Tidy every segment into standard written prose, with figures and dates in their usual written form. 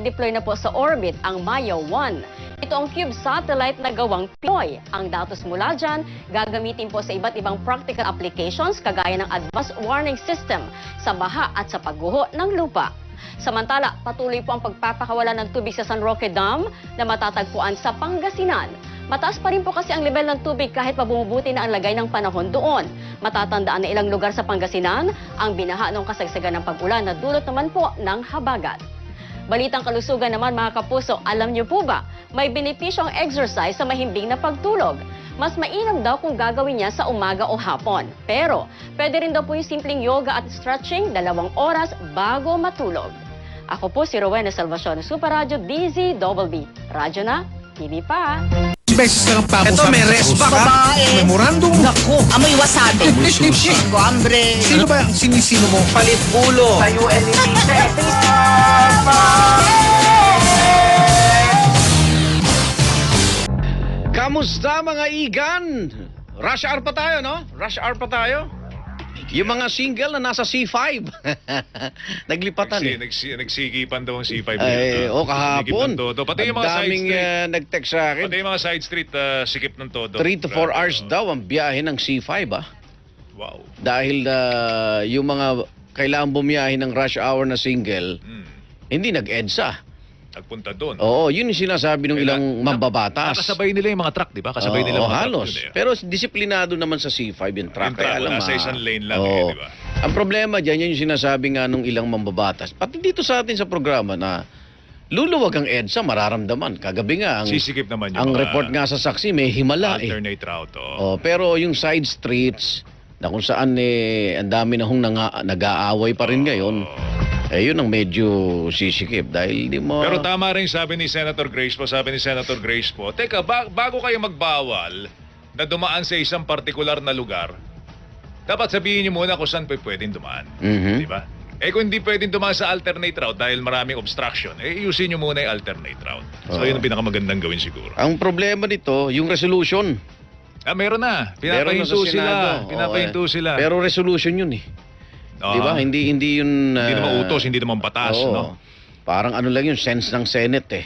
i-deploy na po sa orbit ang Maya 1. Ito ang cube satellite na gawang Pinoy. Ang datos mula dyan, gagamitin po sa iba't ibang practical applications kagaya ng advanced warning system sa baha at sa pagguho ng lupa. Samantala, patuloy po ang pagpapakawala ng tubig sa San Roque Dam na matatagpuan sa Pangasinan. Mataas pa rin po kasi ang level ng tubig kahit mabumubuti na ang lagay ng panahon doon. Matatandaan na ilang lugar sa Pangasinan ang binaha ng kasagsagan ng pag-ulan na dulot naman po ng habagat. Balitang kalusugan naman mga kapuso, alam niyo po ba, may benepisyo ang exercise sa mahimbing na pagtulog. Mas mainam daw kung gagawin niya sa umaga o hapon. Pero, pwede rin daw po yung simpleng yoga at stretching 2 oras bago matulog. Ako po si Rowena Salvacion, Super Radio DZBB. Radyo na, TV pa. Beses na lang pa Ito, may respa ka. Babae. Memorandum. Naku, amoy wasabi. Ko, hambre. Sino ba ang sinisino mo? Palit ulo. Tayo eliminated. Kamusta mga igan? Rush hour pa tayo, no? Rush hour pa tayo. Yung mga single na nasa C5. Naglipatan eh. Nagsigipan daw ang C5. Ay, kahapon. Pati yung Ang mga side daming street. nag-text sa akin. Pati yung mga side street, sikip ng todo. 3 to 4 hours daw ang biyahe ng C5, ah. Wow. Dahil yung mga kailangan bumiyahe ng rush hour na single, hindi nag-EDSA. Nagpunta doon. Oo, yun yung sinasabi ng ilang mambabatas. Kasabay nila yung mga truck, di ba? Kasabay nila yung mga halos. truck. Pero disiplinado naman sa C5 yung truck. Yung truck, nasa isang lane lang, di ba? Ang problema dyan, yan yung sinasabi nga nung ilang mambabatas. Pati dito sa atin sa programa na luluwag ang EDSA, mararamdaman. Kagabi nga, sisikip naman yung ang mga report nga sa saksi, may himala alternate route. pero yung side streets, na kung saan ang dami na hong nag-aaway pa rin ngayon, yun ang medyo sisikip dahil di mo... Pero tama rin sabi ni Senator Grace po, teka, bago kayo magbawal na dumaan sa isang partikular na lugar, dapat sabihin niyo muna kung saan pwedeng dumaan. Di ba? Kung hindi pwedeng dumaan sa alternate route dahil maraming obstruction, iusin niyo muna yung alternate route. So yun ang pinakamagandang gawin siguro. Ang problema dito, yung resolution. Meron na. Pinapahinto sila. Pero resolution yun eh. Di ba? Hindi yun... hindi naman utos, hindi naman batas, no? Parang ano lang yun, sense ng Senate eh.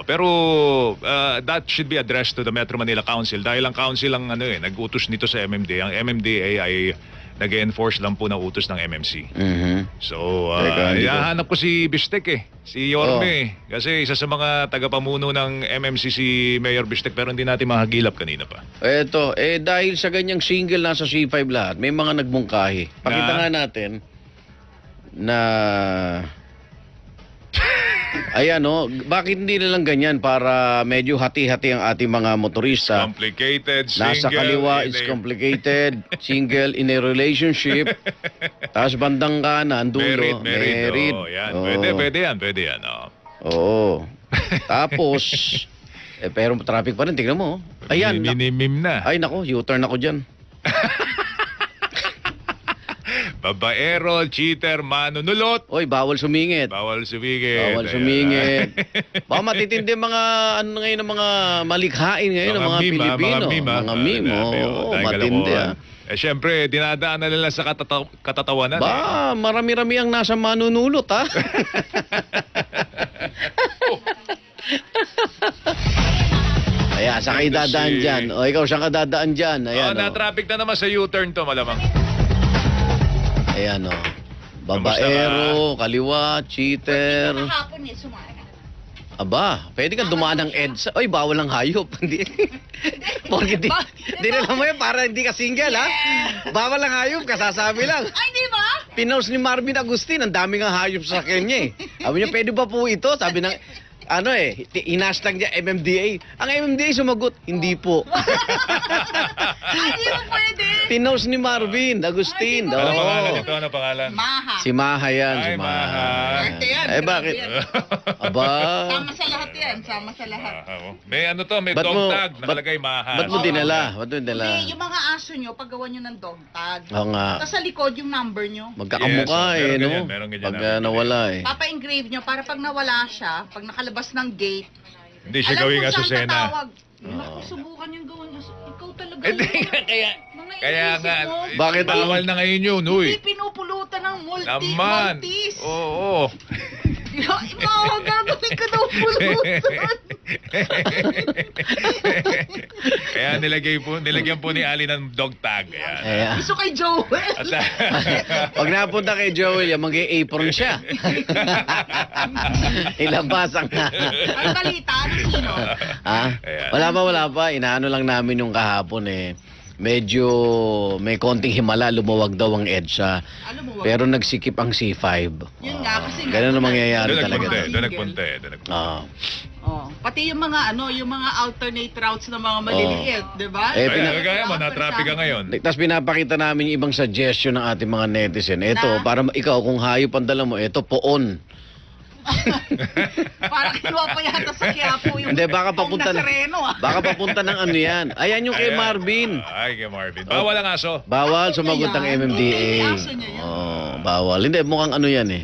Pero that should be addressed to the Metro Manila Council dahil ang council ang nag-utos nito sa MMDA. Ang MMDA ay nag-enforce lang po ng utos ng MMC. So, hahanap ko si Bistek si Yorme. Kasi isa sa mga tagapamuno ng MMC si Mayor Bistek pero hindi natin mahagilap kanina pa. Eto, dahil sa ganyang single nasa C5 lahat, may mga nagmungkahi. Pakita nga natin na... Ayan bakit hindi na lang ganyan para medyo hati-hati ang ating mga motorista? Complicated, single. Nasa kaliwa is complicated, single in a relationship. Tapos bandang kanan, dulo, married. Yan. Pwede yan. Oo. Tapos, pero traffic pa rin, tingnan mo. Ayan. Minimim na. Ay nako, U-turn ako dyan. Babaero, cheater, manunulot. Oy, bawal sumingit. Bawal sumingit. Baka matitindi mga ngayon ng mga malikhain ngayon ng mga Pilipino. Mga meme. Matindi Siyempre, dinadaan na nila sa katatawanan. Marami-rami ang nasa manunulot ha. Ayan, saan kayo dadaan dyan? O ikaw, saan ka dadaan dyan? Ayan, na-traffic na naman sa U-turn to, malamang. Ayan babaero, kaliwa, cheater. Aba, pwede ka dumaan ng EDSA. Oy, bawal ang hayop. Hindi nila mo yan para hindi ka single, ha? Bawal ang hayop, kasasabi lang. Ay, di ba? Pinost ni Marvin Agustin, ang daming ang hayop sa kanya eh. Sabi niya, pwede ba po ito? Sabi ng... hinashtag niya MMDA. Ang MMDA sumagot, hindi po. Hindi mo pwede. Pinost ni Marvin Agustin. Ano pangalan? Maha. Si Maha yan. Ay, si Maha. Bakit? Aba. Sama sa lahat yan. Sama sa lahat. May may dog tag. Nakalagay Maha. Ba't mo dinala? Hindi, yung mga aso nyo, paggawa nyo ng dog tag. Oo nga. Tapos sa likod yung number nyo. Magkakamukha no? Meron ganyan. Pag nawala Papa-engrave nyo para pag nawala siya, pag nakalabas ng gate, hindi siya gawing asusena. Naku, subukan yung gawin. Ikaw talaga Kaya nga, bakit bawal na ngayon yun, huy. Hindi pinupulutan ng Naman. multis. Oo. Gagawin ka daw pulutan. Kaya nilagyan po ni Ali ng dog tag. Ayan. Ayan. Gusto kay Joel. At, Pag napunta kay Joel, yung mag-apron siya. Ilabas ang... Ang balita, ano sino? Ha? Ayan. Wala pa. Inaano lang namin yung kahapon eh. Medyo may konting himala, lumuwag daw ang EDSA. Alam mo, Pero nagsikip ang C5. Yun nga, kasi Ganun ang mangyayari doon talaga. nagpunta. Ah. Pati yung mga yung mga alternate routes ng mga maliliit, di ba? Eh, Kaya mo, na-traffic ka ngayon. Tapos pinapakita namin yung ibang suggestion ng ating mga netizen. Ito, Na? para ikaw, kung hayop ang dala mo, ito, poon. Parang kinuha pa yata sa Quiapo yung Hindi, baka papunta na. Nazareno, Baka papunta ng ano yan. Ayan yung kay Ayan. Marvin. Ay, kay Marvin. Bawal ang aso. Bawal sumagot ang Ayan. MMDA. Aso niya yun. Bawal. Hindi, mukhang ano yan eh.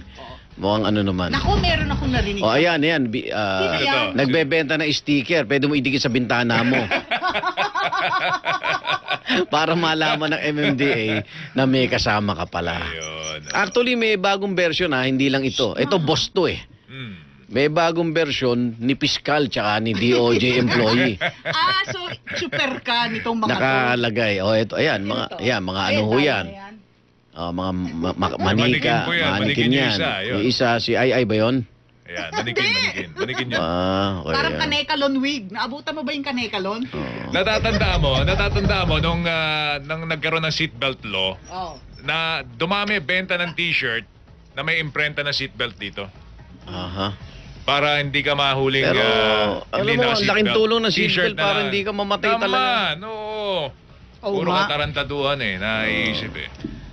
Mukhang ano naman. Naku, meron akong narinig. Ayan. Sino yan? Nagbebenta ng sticker. Pwede mo idikit sa bintana mo. Para malaman ng MMDA na may kasama ka pala. Ayun. Actually, may bagong version ha. Hindi lang ito. Ito, boss to eh. Hmm. May bagong version ni Piskal tsaka ni DOJ employee. So super ka nitong mga to. Nakalagay. Ito, ayan, mga ano ho yan. Mga manika, Manikin po yan, manikin manikin yung yan. isa, yun. Yung isa, si Ay ba yun? Ayan, manikin yun. Okay. Parang kanekalon wig. Naabutan mo ba yung kanekalon? Natatandaan mo nung nagkaroon ng seatbelt law Oh. na dumami benta ng t-shirt na may imprenta na seatbelt dito. Aha. Para hindi ka mahuling Pero, alam mo, ang laking tulong ng T-shirt seatbelt para hindi ka mamatay talaga. Oo. Oo Puro nga. katarantaduhan naiisip eh.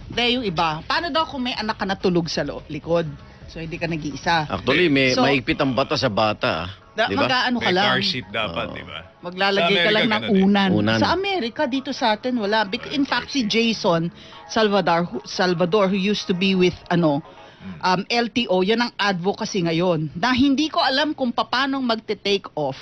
Hindi, yung iba. Paano daw kung may anak ka na tulog sa likod? So, hindi ka nag-iisa. Actually, So, maigpit ang bata sa bata. Di ba? Mag-aano ka May lang. car seat dapat, Oo. di ba? Maglalagay Sa ka lang Amerika, ng ganun eh. unan. Unan. Sa Amerika, dito sa atin, wala. In fact, si Jason Salvador, who used to be with, LTO, yan ang advocacy ngayon. Na hindi ko alam kung paano magte-take off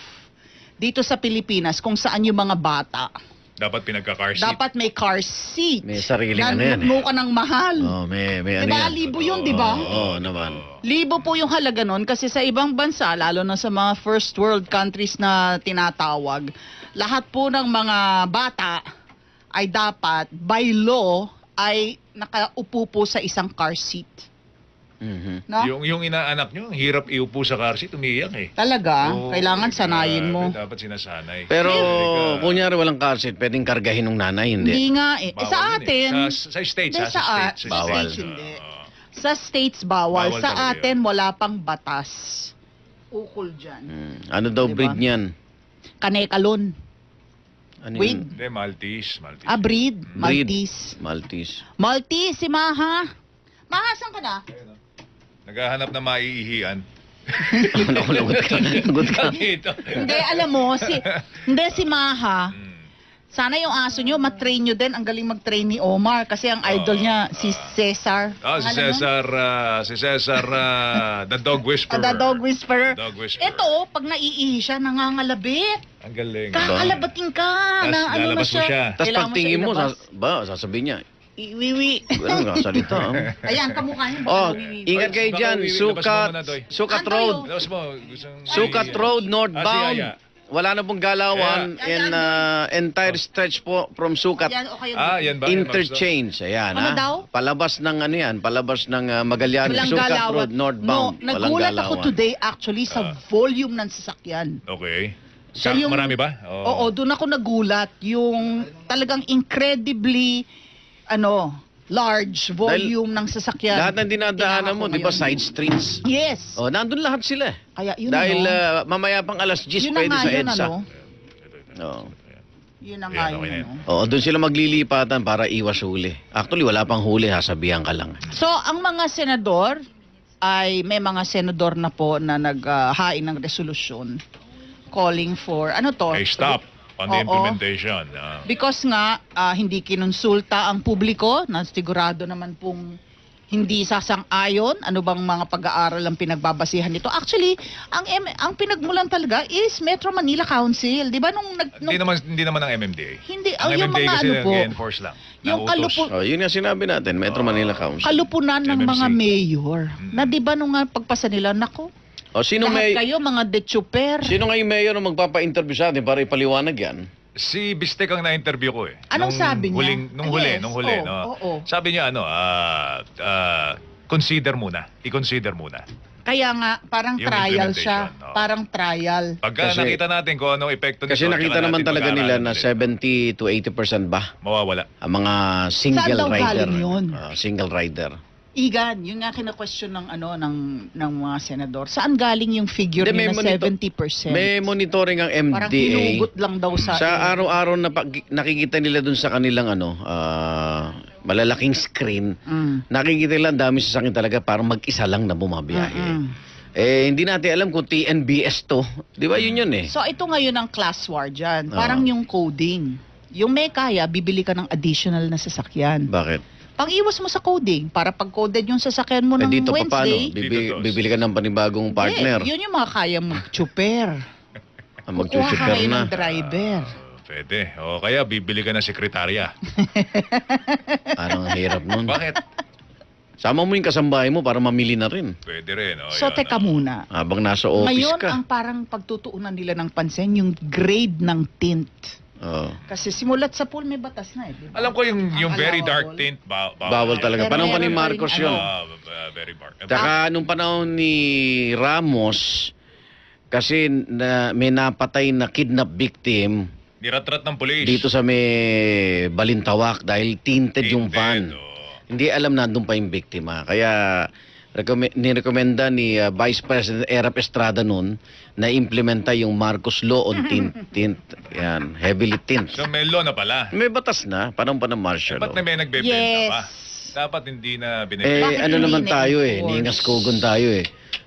dito sa Pilipinas kung saan yung mga bata. Dapat pinagka-car seat. Dapat may car seat. May sariling ano yan eh. Nanunok ka ng mahal. May ano Diba, yan. libo yun, diba? Oo, naman. Libo po yung halaga nun kasi sa ibang bansa, lalo na sa mga first world countries na tinatawag, lahat po ng mga bata ay dapat, by law, ay nakaupo po sa isang car seat. Mhm. No? Yung inaanak nyo, ang hirap iupo sa car seat, umiiyak eh. Talaga, Oo, kailangan sanayin mo. Dapat sinasanay. Pero, Amerika, kunyari walang car seat, pwedeng kargahin ng nanay, hindi. Hindi nga eh. bawal Sa yun eh. atin, Sa States, Hindi, ha? Sa States. sa Bawal. States hindi. Oo. Sa states bawal. Bawal Sa talaga atin, wala pang batas. Ukol dyan. Ano daw Diba? breed niyan? Kanekalon. Ano Wait. yun? Hindi, Maltese. Breed. Breed. Maltese. Maltese. Maltese, si Maha. Maha, saan ka na? Naghahanap na maiihian. Nakulungot ka. Nakulungot ka. Dito. Hindi, alam mo, si Maha, Mm. sana yung aso nyo, matrain nyo din. Ang galing mag-train ni Omar kasi ang idol niya, si Cesar. Si Cesar, the dog whisperer. The dog whisperer. Dog whisperer. Ito, pag naiihi siya, nangangalabit. Ang galing. Kakalabatin ka. Tas Na, ano na lalabas mo siya. siya. Tapos Kailangan pag tingin mo, ilabas. sasabihin niya, Iwiwi. ganun ka, salita. Ayan, kamukha niya. Oh, baka wiwi. ingat kayo Baka dyan. labas mo muna, Doy. Sukat Ano Road. yun? Tapos mo, gustong... Sukat Road, northbound. Yaya. Wala na pong galawan in entire stretch po from Sukat Ayan, o kayo. Yan ba? Interchange. Ayan, Ano ha? daw? Palabas ng ano yan, palabas ng Magallanes, Walang Sukat galawan. Road, northbound. No, Walang nagulat galawan. ako today actually sa volume ng sasakyan. Okay. So yung- Marami ba? Oo, doon ako nagulat. Yung talagang incredibly, large volume ng sasakyan. Lahat ng dinadaanan mo, Tinama ko di ba, ngayon. side streets? Yes. Oh, nandun lahat sila. Kaya yun Dahil mamaya mamaya pang alas 10 yun na pwede nga sa yun, EDSA. ano? Oo. Yun na nga Ayan, yun, okay na yun. ano. Oo, doon sila maglilipatan para iwas huli. Actually, wala pang huli, sasabihan ka lang. So, ang mga senador ay may mga senador na po na naghain ng resolusyon calling for, Hey, stop on the Oo. implementation. Because nga, hindi kinonsulta ang publiko, na sigurado naman pong hindi sasang-ayon? Ano bang mga pag-aaral ang pinagbabasihan nito? Actually, ang pinagmulan talaga is Metro Manila Council. Di ba nung... Hindi naman ang MMDA. Hindi, Ang yung MMDA mga kasi ano po, nag-enforce lang. yung nautos. Oh, yun nga sinabi natin, Metro Manila Council. kalupunan ng MMC. mga mayor. Na di ba nung pagpasa nila, nako, O, sino lahat kayo mga dechuper. Sino nga yung mayor na magpapa-interview sa atin para ipaliwanag yan? Si Bistek ang na-interview ko eh. Anong sabi niya? Nung huli, Yes, no? oo. Sabi niya consider muna. I-consider muna. Kaya nga, parang Yung trial siya. implementation, oo. Parang trial. Pagka Kasi- nakita natin kung anong epekto nito, Kasi nakita tsaka naman natin talaga nila na pag-aaralan ulit. 70 to 80% ba Mawawala. ang mga Saan single daw rider. galing yun? Single rider. Igan, yun nga kina-question ng ng mga senador. Saan galing yung figure Hindi, niya na 70%? May monitoring ang Parang MDA. hinugot lang daw sa... Araw-araw na nakikita nila dun sa kanilang malalaking screen. Nakikita nila ang dami sasakyan talaga parang mag-isa lang na bumabiyahe. Hindi natin alam kung TNBS to. Di ba yun eh? So ito ngayon ang class war dyan. Oo. Parang yung coding. Yung may kaya, bibili ka ng additional na sasakyan. Bakit? Pang-iwas mo sa coding para pag coded yung sasakyan mo ng Dito pa paano? Wednesday. Dito, Bibili ka ng panibagong partner. Hindi, yun yung mga kaya mag-chuper. Kukuha ka Mag-chuper ngayon na. ng driver. Pwede. O kaya bibili ka ng sekretarya. Parang hirap nun. Bakit? Sama mo yung kasambahay mo para mamili na rin. Pwede rin. O, So yan, teka muna. Habang nasa office Ngayon, ka. ang parang pagtutuunan nila ng pansin, yung grade ng tint. Oo. Kasi simulat sa pool, may batas na eh. Di ba? Alam ko yung Ang very dark allowable. tint, Bawal talaga. Pero Panahon pa ni meron pa Marcos rin, yun. Very dark. Tsaka nung panahon ni Ramos, kasi may napatay na kidnap victim Niratrat ng police. dito sa may Balintawak dahil tinted yung van. Hindi alam na doon pa yung biktima. Kaya nirekomenda ni Vice President Erap Estrada noon na implementa yung Marcos Law on tint. Yan, heavily tint. So may law na pala. May batas na, panahon pa ng martial law. Ba't na may nagbebenta Yes. pa? Dapat hindi na binibenta. Bakit Ano hindi naman tayo na-enforce? ningas kogon tayo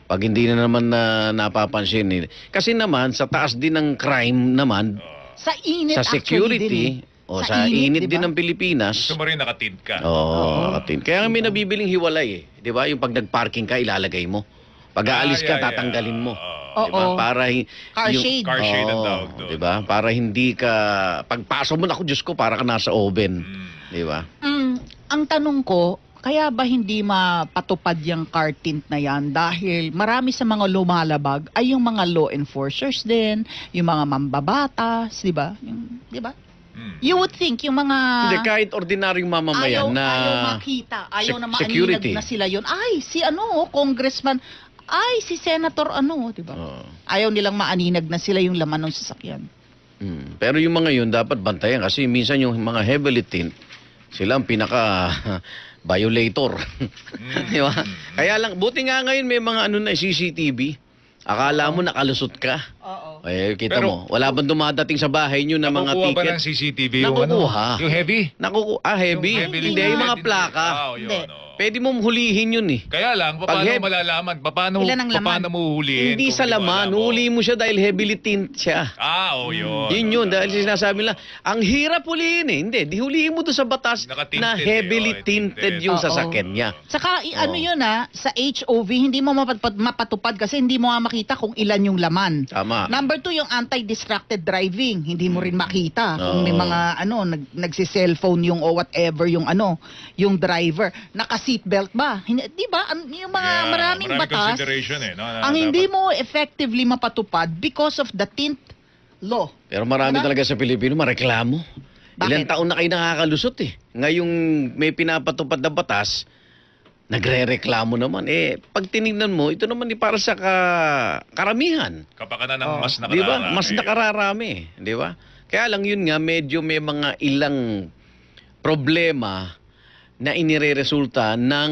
Pag hindi na naman na napapansin Kasi naman, sa taas din ng crime naman, Sa init sa actually din security, eh. o sa init din diba? ng Pilipinas, Gusto mo rin nakatint ka. Oo, katin. Kaya nga may nabibiling hiwalay 'di ba? Yung pag nag-parking ka, ilalagay mo. Pag aalis ka, tatanggalin mo. Oo. 'Di ba? Para Car shade. Car shade ang Oo, tawag doon. 'di ba? Para hindi ka pagpasok mo, naku Diyos ko, para ka nasa oven, Mm. 'di ba? Ang tanong ko, kaya ba hindi mapatupad yung car tint na yan? Dahil marami sa mga lumalabag ay yung mga law enforcers din, yung mga mambabatas, di ba? Di ba? Mm. You would think yung mga Hindi, kahit ordinaryong mamamayan ayaw makita, ayaw na security. maaninag na sila yun. Ay, si congressman, ay, si senator di ba? Oo. Ayaw nilang maaninag na sila yung laman ng sasakyan. Pero yung mga yun, dapat bantayan kasi minsan yung mga heavily tint, sila ang pinaka violator. Di ba? Kaya lang, buti nga ngayon may mga CCTV. Akala mo nakalusot ka. Oo. Kita Pero- mo, wala bang dumadating sa bahay nyo na mga Nakukuha ba ticket? ng CCTV yung Nakukuha. Yung heavy? Heavy. Yung Hindi, yung mga plaka. Yun, Hindi. Pwede mong hulihin yun Kaya lang, Pag paano heavy- malalaman? Paano Ilan ang laman? paano mo huhulihin? Hindi kung sa di mo laman. alam? Huli mo siya dahil heavily tint siya. Yun. Yun. Dahil sinasabi nila, ang hirap hulihin Hindi, di hulihin mo doon sa batas Nakatinted na heavily tinted yung Oo. sasakyan niya. Saka ano Oo. yun sa HOV, hindi mo mapatupad kasi hindi mo makita kung ilan yung laman. Tama. Number 2, yung anti-distracted driving. Hindi mo rin makita kung may Oo. mga nagsi-cellphone yung o whatever yung yung driver. Naka-seatbelt ba? Di ba? Yung mga Yeah, maraming batas. consideration no? Na Ang hindi dapat- mo effectively mapatupad because of the tint law. Pero marami Diba? talaga sa Pilipino mareklamo. Bakit? Ilang taon na kayo nakakalusot Ngayong may pinapatupad na batas, nagre-reklamo naman. Pag tinignan mo, ito naman para sa karamihan. Kapakanan ng mas Di ba? nakararami. Mas nakararami. Di ba? Kaya lang yun nga, medyo may mga ilang problema na inireresulta ng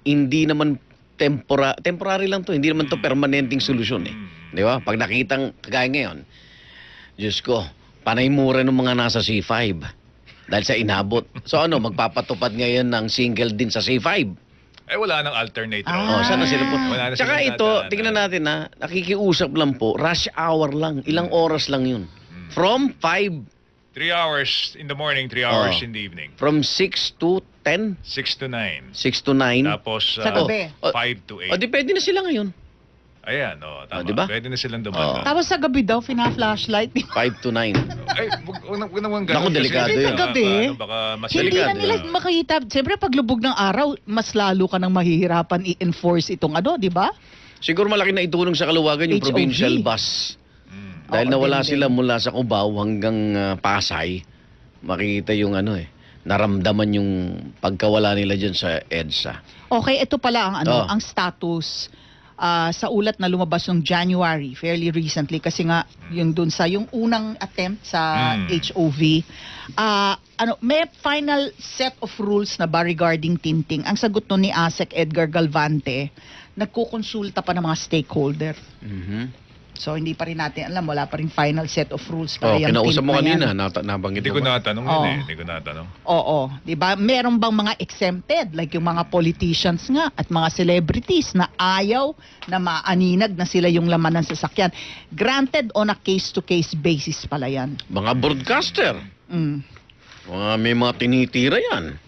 hindi naman temporary lang to. Hindi naman to permanenteng solusyon Di ba? Pag nakitang kagaya ngayon, Diyos ko, panay mura ng mga nasa C5 dahil sa inabot. So magpapatupad ngayon ng single din sa C5. Wala nang alternate road. Sana sila po. Wala na Tsaka silang ito, dadaanan. tingnan natin nakikiusap lang po, rush hour lang, ilang oras lang yun. From 5, 3 hours in the morning, 3 hours Oo. in the evening. from 6 to 10? 6 to 9. 6 to 9? Tapos Sa gabi. 5 to 8. O, di pwede na sila ngayon. Ayan, tama. diba? Pwede na silang dumanda. Tapos sa gabi daw, fina-flashlight. 5 to 9. Ay, wag naman Naku, ganun. delikado Kasi yun. Sa gabi, baka mas Hindi delikado. na nila makita. Siyempre, pag lubog ng araw, mas lalo ka nang mahihirapan i-enforce itong di ba? Siguro malaki na itulong sa kaluwagan yung HOV. provincial bus. Dahil Oo, nawala din. sila mula sa Cubao hanggang Pasay, makita yung naramdaman yung pagkawala nila dyan sa EDSA. Okay, ito pala ang Oh. ang status sa ulat na lumabas noong January, fairly recently, kasi nga yung dun sa yung unang attempt sa HOV. May final set of rules na ba regarding tinting? Ang sagot nun ni ASEC Edgar Galvante, nagkukonsulta pa ng mga stakeholder. Mhm. So hindi pa rin natin alam, wala pa rin final set of rules Oh, para yung kinausap tint mo na yan. kanina, nabanggit Hindi mo ko ba? natanong Oo. yun eh. Hindi ko natanong. Oo, 'di ba? Meron bang mga exempted like yung mga politicians nga at mga celebrities na ayaw na maaninag na sila yung laman ng sasakyan? Granted on a case-to-case basis pala 'yan. Mga broadcaster. Mm. May mga tinitira yan.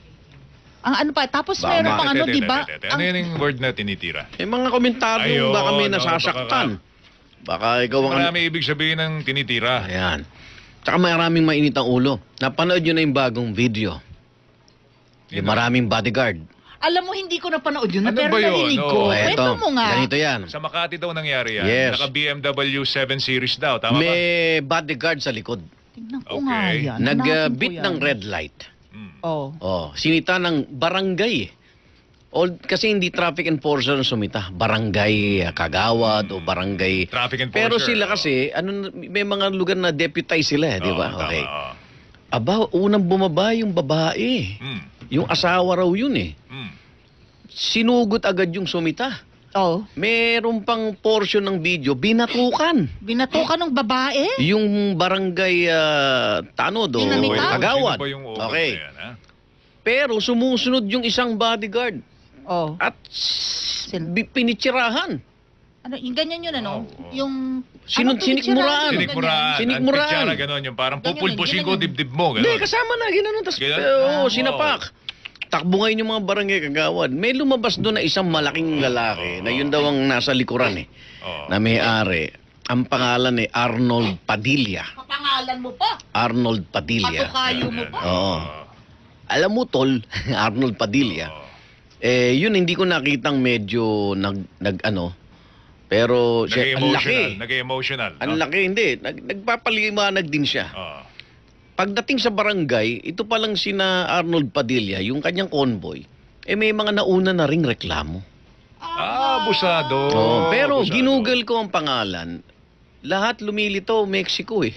Ang ano pa, tapos Ba- meron pang Tete, 'di ba? tete, tete. Ano yun yung word na tinitira? May mga komentaryong Ayun, baka may no, nasasaktan. Baka ikaw ang... Marami ibig sabihin ng tinitira. Ayan. Tsaka maraming mainit ang ulo. Napanood nyo na yung bagong video. Yung maraming bodyguard. Alam mo, hindi ko napanood yun, Ano pero ba yun? narinig No. ko. Oh, Kwento mo nga. Ganito yan. Sa Makati daw nangyari yan. Yes. Naka BMW 7 Series daw. Tama ba? May bodyguard sa likod. Tingnan ko nga Okay. yan. Hanapin ko Nag-beat yan. ng red light. Oh. Oh, sinita ng barangay. Kasi hindi traffic enforcer ang sumita. Barangay Kagawad o barangay... Traffic enforcer. Pero sila kasi, may mga lugar na deputize sila, di ba? Oo, tama, Okay. oo. Aba, unang bumaba yung babae. Mm. Yung asawa raw yun eh. Mm. Sinugot agad yung sumita. Oh. Meron pang portion ng video, binatukan. Binatukan ng babae? Yung barangay Tanod o Dinamitan? Kagawad. Sino ba yung owner Okay. na yan, ha? Pero sumusunod yung isang bodyguard Oh. at pinitsirahan. Ano, yung ganyan yun, ano? Oo. Yung... Sinun- anong sinikmuraan. pinitsirahan? Sinikmuraan. Sinikmuraan. Ang pitsara, gano'n. Yung parang Ganyan, pupulpusin ganyan, ko ganyan. dibdib mo. Hindi, Gano'n. kasama na, ginanon. Tapos, Ganun? sinapak. Takbo ngayon yung mga barangay Kagawad. May lumabas doon na isang malaking lalaki na yun daw ang nasa likuran eh. Oo. Na may-ari. Ang pangalan eh, Arnold Padilla. Papangalan mo pa. Arnold Padilla. Patukayo mo pa. Oo. Alam mo, tol, Arnold Padilla. Yun hindi ko nakitang medyo pero siya, ang laki. Nag-emotional. Ang laki, hindi. Nagpapaliwanag din siya. Oo. Pagdating sa barangay, ito palang sina Arnold Padilla, yung kanyang convoy, may mga nauna na ring reklamo. Abusado. Pero Abusado. ginugal ko ang pangalan, lahat lumilito, Mexico eh.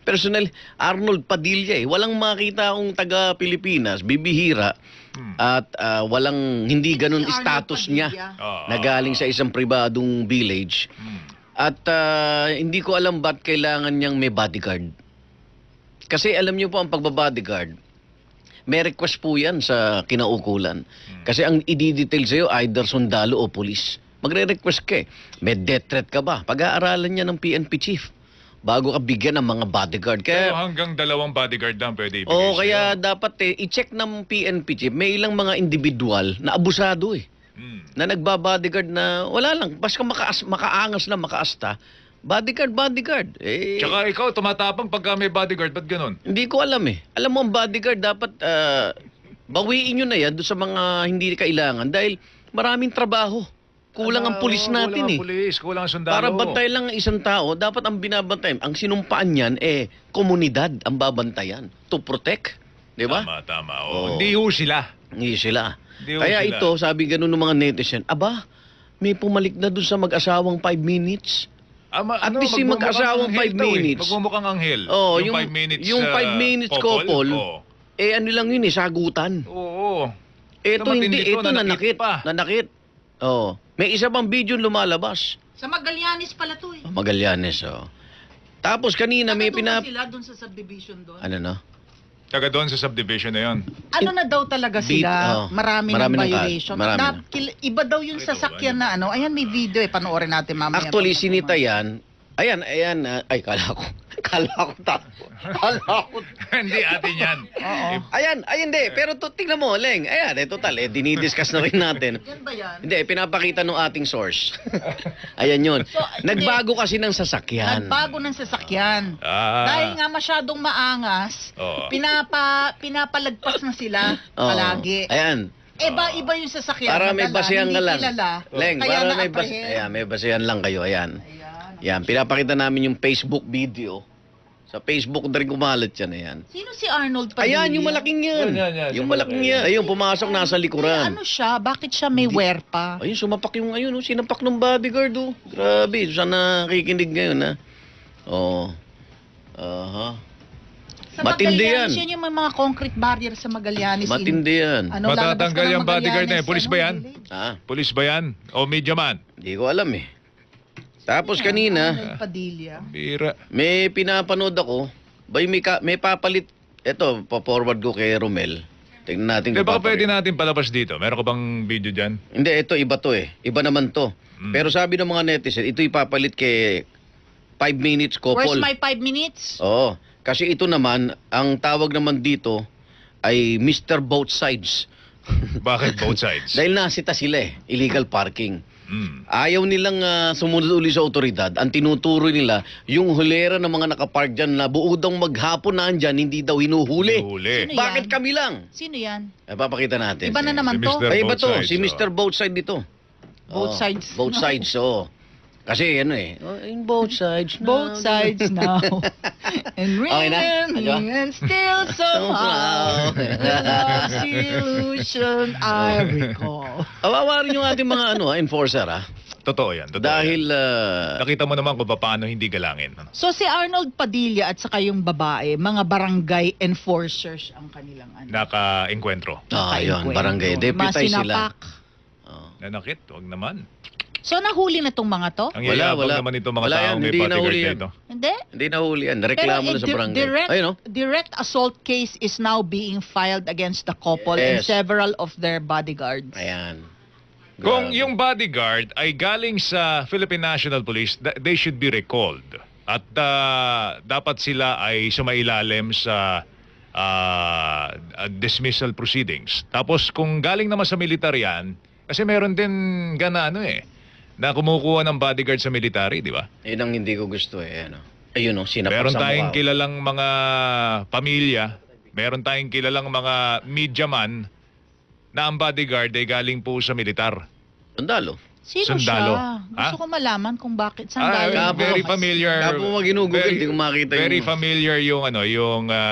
Personal, Arnold Padilla eh. Walang makita akong taga-Pilipinas, bibihira, at walang, hindi ganun Si Arnold status niya Padilla. Oo. na galing sa isang pribadong village. At hindi ko alam ba't kailangan niyang may bodyguard. Kasi alam niyo po ang pagbabodyguard, may request po yan sa kinaukulan. Kasi ang i-detail sa'yo, either sundalo o pulis. Magre-request ka eh. May death threat ka ba? Pag-aaralan niya ng PNP chief bago ka bigyan ng mga bodyguard. Pero Kaya, hanggang 2 bodyguard lang pwede ibigay oo, sa'yo. kaya dapat i-check ng PNP chief. May ilang mga individual na abusado eh. Na nagbabodyguard na wala lang. Basta makaangas lang, makaasta. Bodyguard. Tsaka ikaw, tumatapang pagka may bodyguard. Ba't ganun? Hindi ko alam eh. Alam mo, ang bodyguard dapat bawiin nyo na yan doon sa mga hindi kailangan dahil maraming trabaho. Kulang ang pulis natin eh. Kulang ang pulis, kulang ang sundalo. Para bantay lang ang isang tao, dapat ang binabantayan, ang sinumpaan niyan, komunidad ang babantayan to protect. Di ba? Tama. Oo. Oo. Hindi ho sila. Hindi sila. Hindi ho Kaya sila. ito, sabi ganun ng mga netizen, aba, may pumalik na doon sa mag-asawang 5 minutes. At least yung mag-asawang 5 minutes. Magmumukhang anghel. Oh, yung 5 minutes yung 5 minutes couple, Oo. ano lang yun sagutan. Oo. Ito hindi, matindi to, ito nanakit. pa. Nanakit. Oh, may isa pang video lumalabas. Sa Magallanes pala to eh. Magallanes, oh. Tapos kanina may sila doon sa subdivision doon. ano no? Taga doon sa subdivision na yon. Ano na daw talaga sila? Marami Marami ng ng violation. marami Iba daw yung sasakyan na ano. Ayan, may video eh. Panoorin natin mamaya. Actually, sinita yan. Ayan, ay, kala ko. Kala ko takbo. Kala ko. Hindi atin yan. Ayan, hindi. Pero tingnan mo, Leng. Ayan, total, dinidiscuss na rin natin. Yan ba yan? Hindi, pinapakita ng ating source. Ayan yun. So, Nagbago kasi ng sasakyan. Nagbago ng sasakyan. Ah. Dahil nga masyadong maangas, Oo. pinapalagpas na sila Oo. palagi. Ayan. Iba yung sasakyan. Para may Nadala, basehan hindi ka lang. kilala. Leng, Kaya para may na-apprehend. Ayan, may basehan lang kayo. Ayan. Ayan. Yan, pinapakita namin yung Facebook video. Sa Facebook na rin kumalat yan. Ayan. Sino si Arnold Padilla? Ayan, yung malaking yan. Yan, Yung siya malaking malaki. yan. Ayun, pumasok nasa Ano likuran. siya? Bakit siya may wear pa? Ayun, sumapak yung ayun, sinapak ng bodyguard, oh. Grabe, sana nakikinig ngayon, ha. Oo. Aha. Sa Matindi Magallanes, yan. yung may mga concrete barrier sa Magallanes. Matindi yan. Ano, lalabas Matatanggal ka ng yung bodyguard na Magallanes, yan. Pulis ba yan? village? Ha? Pulis ba yan? O media man? Hindi ko alam, eh. Tapos kanina, Arnold Padilla. Bira. may pinapanood ako, may papalit, eto, pa-forward ko kay Romel. Tingnan natin Di kung ba papalit. pwede natin palabas dito? Meron ka bang video dyan? Hindi, ito iba to eh. Iba naman to. Mm. Pero sabi ng mga netizen, ito ipapalit kay 5 minutes Where's couple. my 5 minutes? Oo. Kasi ito naman, ang tawag naman dito ay Mr. Both Sides. Bakit both sides? Dahil nasita sila eh, illegal parking. Mm. Ayaw nilang sumunod uli sa otoridad. Ang tinuturo nila, yung hulera ng mga nakapark dyan na buodang maghapon na andyan, hindi daw hinuhuli. Huli. Sino Bakit yan? kami lang? Sino yan? Papakita natin. Iba na naman Si to. Mr. Ay, iba Both to. sides, Si Mr. Both Side dito. Both Oo, sides. Both sides, oo. Kasi ano eh. In both sides now. Both sides now. And Okay na? rhythm Ano? and still somehow lost illusion I recall. Awawa rin yung ating mga enforcer Totoo yan. Totoo Dahil yan. Nakita mo naman kung paano hindi galangin. Ano? So si Arnold Padilla at saka yung babae, mga barangay enforcers ang kanilang Naka-enkwentro. yun, barangay. Deputize sila. Masinapak. Oh. Nanakit, wag naman. So nahuli na tong mga to? Ang Wala, yayabang wala. naman itong mga Wala tao yan, may hindi bodyguard nahuli na yan. ito. Hindi? Hindi nahuli yan. Reklamo na sa barangay. Ayun, oh. direct assault case is now being filed against the couple and Yes. several of their bodyguards. Ayan. Kung Grabe. yung bodyguard ay galing sa Philippine National Police, they should be recalled. At dapat sila ay sumailalim sa dismissal proceedings. Tapos kung galing naman sa militar yan, kasi meron din na kumukuha ng bodyguard sa military, di ba? Yun ang hindi ko gusto eh. Ano. Ayun oh, sinapak Meron sa tayong mukha. kilalang mga pamilya, meron tayong kilalang mga media man na ang bodyguard ay galing po sa militar. Sundalo. Sino Sundalo. siya? Gusto Ha? ko malaman kung bakit. Saan galing? Kapo. Very familiar. Kapo mo ginugugol, hindi ko makita Very yung... familiar yung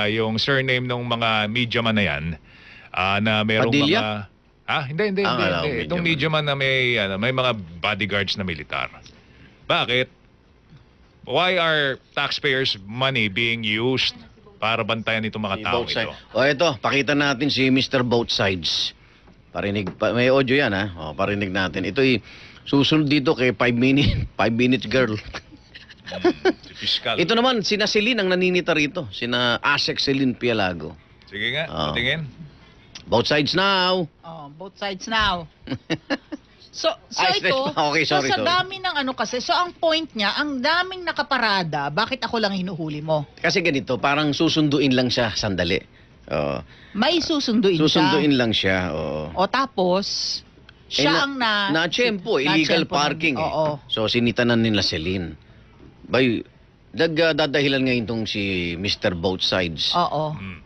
yung surname ng mga media man na yan. Na merong Padilla? mga hindi. Alam ko, Itong media media man na may mga bodyguards na militar. Bakit? Why are taxpayers' money being used para bantayan itong mga Si tao both ito? sides. O ito, pakita natin si Mr. Both Sides. May audio yan ha. O, parinig natin. Ito susunod dito kay 5 minutes girl. Si Fiscal. Ito naman, sina Celine ang naninita rito. Sina Asek Celine Pialago. Sige nga, Oh. tingin. Both sides now. Oh, both sides now. So Ay, ito, okay, sorry, so sa sorry. dami ng kasi, so ang point niya, ang daming nakaparada, bakit ako lang hinuhuli mo? Kasi ganito, parang susunduin lang siya sandali. Oo. May susunduin siya. Susunduin lang siya. Oo. O tapos, siya ang Na-tsempo, illegal na-tsempo parking eh. Oo. So sinitanan nila Celine. Bay, dadahilan ngayon tong si Mr. Both Sides. Oo. Mm.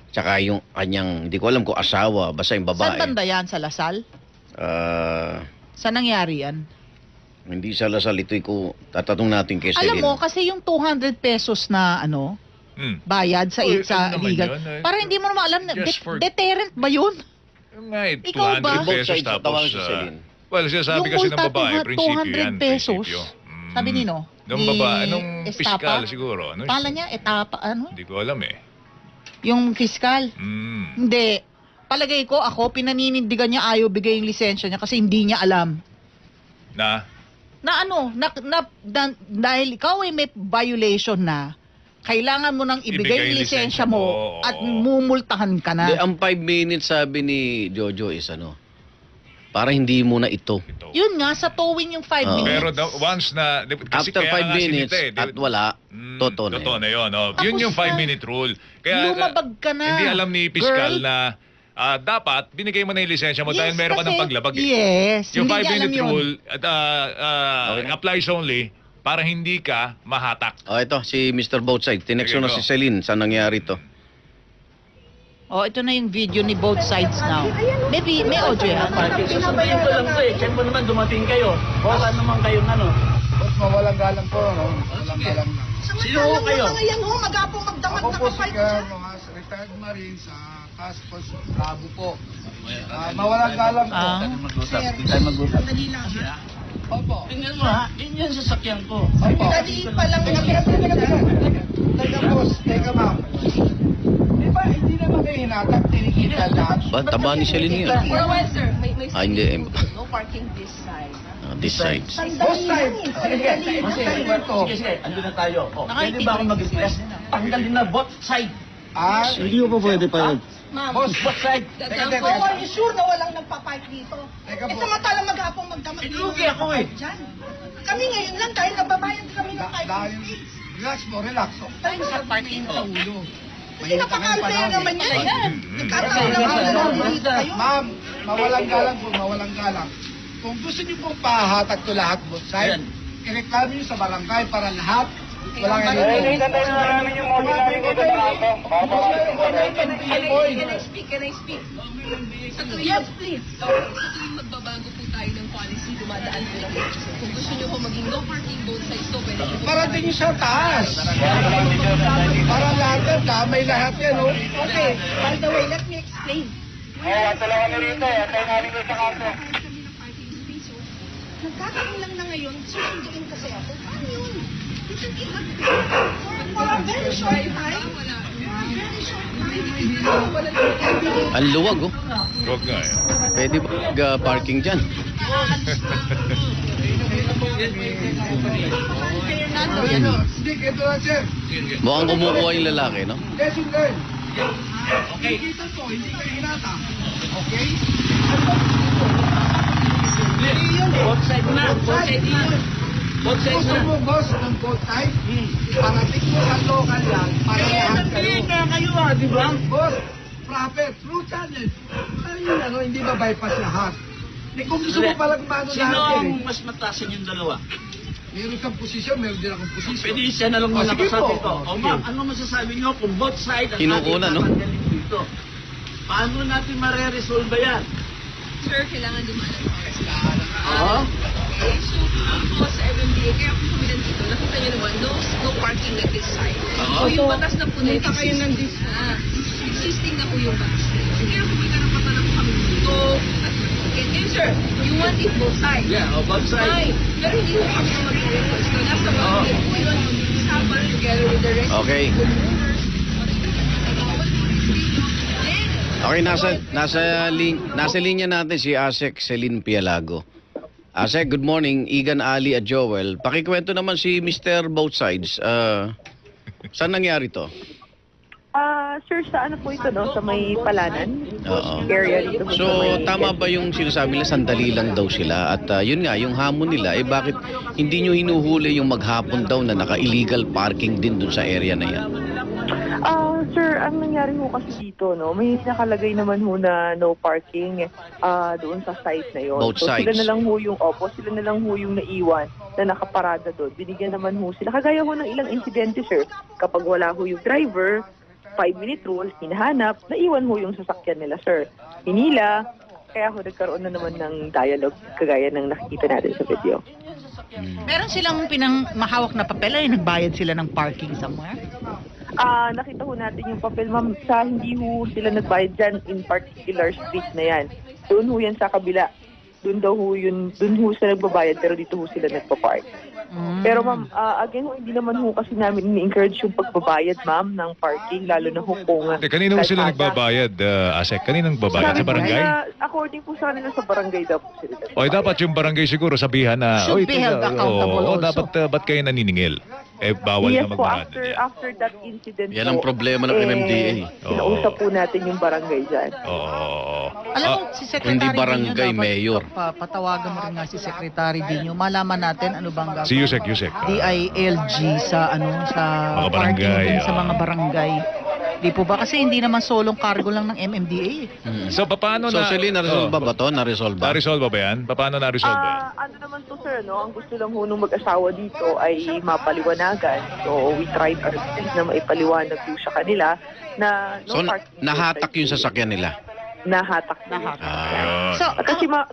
Tsaka yung kanyang, hindi ko alam kung asawa, basta yung Saan babae. banda yan? Sa Lasal? Saan nangyari yan? Hindi sa Lasal, ito'y ko tatatong natin kay Celine. Alam mo, kasi yung 200 pesos na Mm. bayad sa Uy, sa ano naman legal. yun, eh? Para hindi mo naman alam, Just for- deterrent ba yun? Yung nga, Ikaw ba? 200 Both pesos sides, tapos... tawagan si Celine. Well, sinasabi Yung kasi ng multa, babae, prinsipyo 200 yan. pesos. Prinsipyo. Mm. Sabi nino? Nung Ni babae, nung Estapa? piskal siguro. Ano? Pala niya, etapa, Hindi ko alam eh. Yung fiskal. Mm. Hindi. Palagay ko, ako, pinaninindigan niya ayaw bigay yung lisensya niya kasi hindi niya alam. Na? Dahil ikaw ay may violation na, kailangan mo nang ibigay yung lisensya mo Oo. at mumultahan ka Hindi, na. ang 5 minutes sabi ni Jojo is para hindi muna ito. Yun nga, sa towing yung 5 Oo. minutes. Pero once na... Kasi After kaya 5 nga minutes sinita eh, at wala, totoo na Totoo yun. na yun. Oh. Yun Tapos yung 5-minute rule. Kaya, lumabag ka na. Hindi alam ni Piskal Girl. na dapat binigay mo na yung lisensya mo dahil meron ka ng kasi- paglabag. Eh. Yes, Yung hindi niya alam 5-minute yun. rule Okay na. applies only para hindi ka mahatak. Oh, ito, si Mr. Boatside. Tinext Sige, na go. si Celine. Saan nangyari to? Oh, ito na yung video ni both sides now. Maybe, may audio yan. Sasabihin ko lang to eh. Check mo naman, dumating kayo. Wala naman kayong ano. Mawalang galang po, no? Walang galang na. Sino ho kayo? Mga yan ho, magapong magdamag Ako na po si kapay ko Carlo, retired Marine sa Task Force Bravo po. Mawalang galang po. Ah. Mag-usap. Hindi tayo mag-usap. Dali lang ha. Opo. Tingnan mo ha. Yun yung sasakyan ko. Opo. Dali pa lang na Teka boss, teka ma'am. Di ba, hindi naman kayo hinatak, tinikita lahat. Ba, taba ni Celine yun. sir, may Ah, hindi. no parking this side. This side. Boss side. Sige, Sige, sige. Andun na tayo. Oh, pwede ba akong mag-stress? Tanggalin na both side. Hindi mo pa pwede pa yun. Ma'am, Boss, Both side. Teka, oh, are you sure na walang nagpapark dito? Teka Eh, po. samantalang maghapong magdamag Eh, lugi ako eh. Dyan. Kami ngayon lang dahil nagbabayad kami ng Dahil, parking fees. relax mo, relax. Dahil sa parking Sa ulo. Hindi napaka-unfair naman yan. Nagkataon lang ako na nandito kayo. Ma'am, mawalang galang po, mawalang galang. Kung gusto niyo pong pahatak to lahat both side, Yan. ireklamo niyo sa barangay para lahat walang Nakikita tayo namin yung ordinary ko na Can I speak? Can I speak? Yes, please. Sa tuwing magbabago po tayo ng policy, dumadaan po ng HSA. Kung gusto nyo po maging no parking both sides to, pwede po. Parating niyo sa taas. Para lahat yan, damay lahat yan, oh. Okay, by the way, let me explain. Nagkakaroon lang na ngayon, susunduin kasi ako. Paano yun? For a very short time. For a very short time. Wala naman Ang luwag, oh. Huwag nga eh. Pwede ba parking dyan? Sige, ito lang, sir. Mukhang kumukuha yung lalaki, no? Lesson learned. Okay. Dito to, hindi kayo hinata. Okay? Both side na. Both side na. Both side Gusto na. mo, boss, ng both side? Parating mo sa local lang para lahat kayo. Kaya kayo ah, di ba? Boss, proper, through channel. Ano yun, ano, hindi ba bypass lahat? Eh, kung gusto mo palang mano Sino lahat ang eh. mas matasin yung dalawa? Meron kang posisyon, meron din akong posisyon. Pwede siya na lang Oh, sige nakasabi po. ko. O ma'am, ano masasabi niyo kung both side ang Kinukuna, no? tatanggalin dito? Paano natin mare-resolve yan? Sir, kailangan dumadaan. Oo? Okay, so po sa MMDA, kaya kung kami nandito, nakita niyo naman, no parking at this side. So yung batas na po na kayo nandito. Existing na po yung batas. Kaya kung may karapatan na po kami dito, at okay, sir, you want it both sides. Yeah, both side. Fine. Pero hindi mo kami na mag-request. So, nasa mga po yun, usapan together with the rest Okay. of the homeowners. Okay, nasa linya natin si Asek Celine Pialago. Asek, good morning. Igan, Ali at Joel. Pakikwento naman si Mr. Both Sides. Saan nangyari to? Sir, sa ano po ito, no? Sa may Palanan? Oo. Area dito po sa So, may... tama ba yung sinasabi nila sandali lang daw sila? At yun nga, yung hamon nila, bakit hindi nyo hinuhuli yung maghapon daw na naka-illegal parking din dun sa area na yan? Sir, ang nangyari ho kasi dito, no? May nakalagay naman ho na no parking doon sa site na yon. Both So, sides. sila na lang ho yung naiwan na nakaparada doon. Binigyan naman ho sila. Kagaya ho ng ilang insidente, sir. Kapag wala ho yung driver, 5-minute rule, hinahanap, naiwan ho yung sasakyan nila, sir. Hinila, kaya ho nagkaroon na naman ng dialogue kagaya ng nakikita natin sa video. Meron silang mahawak na papel ay nagbayad sila ng parking somewhere? Nakita ho natin yung papel, ma'am, sa hindi ho sila nagbayad dyan in particular street na yan. Doon ho yan sa kabila. Doon ho sila nagbabayad pero dito ho sila nagpa-park. Pero ma'am, again ho, hindi naman ho kasi namin ini-encourage yung pagbabayad, ma'am, ng parking, lalo na ho kung... Kanina ho sila nagbabayad, Asek? Kanina nagbabayad? Sa barangay? According po sa kanila sa barangay daw po sila. O dapat yung barangay siguro sabihan na... Should "Oy, be held teka, accountable oo, also." dapat ba't kayo naniningil? bawal Yes na po, magbarada after, dyan. after that incident Yan ang problema ng MMDA. Kinausap po natin yung barangay dyan. Oo. Alam mo, si Secretary Hindi barangay, Dino, dapat mayor. Patawagan mo rin nga si Secretary Dino. Malaman natin ano bang gagawin. Si Yusek. DILG sa sa Mga barangay, parking sa oo. mga barangay. Di po ba? Kasi hindi naman solong cargo lang ng MMDA. So, paano So, na... Celine, na-resolve ba to? Na-resolve ba? Na-resolve ba yan? Paano na-resolve yan? Ano naman to, sir, no? Ang gusto lang ho nung mag-asawa dito ay mapaliwanagan. So, we tried our best na maipaliwanag po sa kanila na So, parking nahatak outside yung po. sasakyan nila. Nahatak. Ayun. So,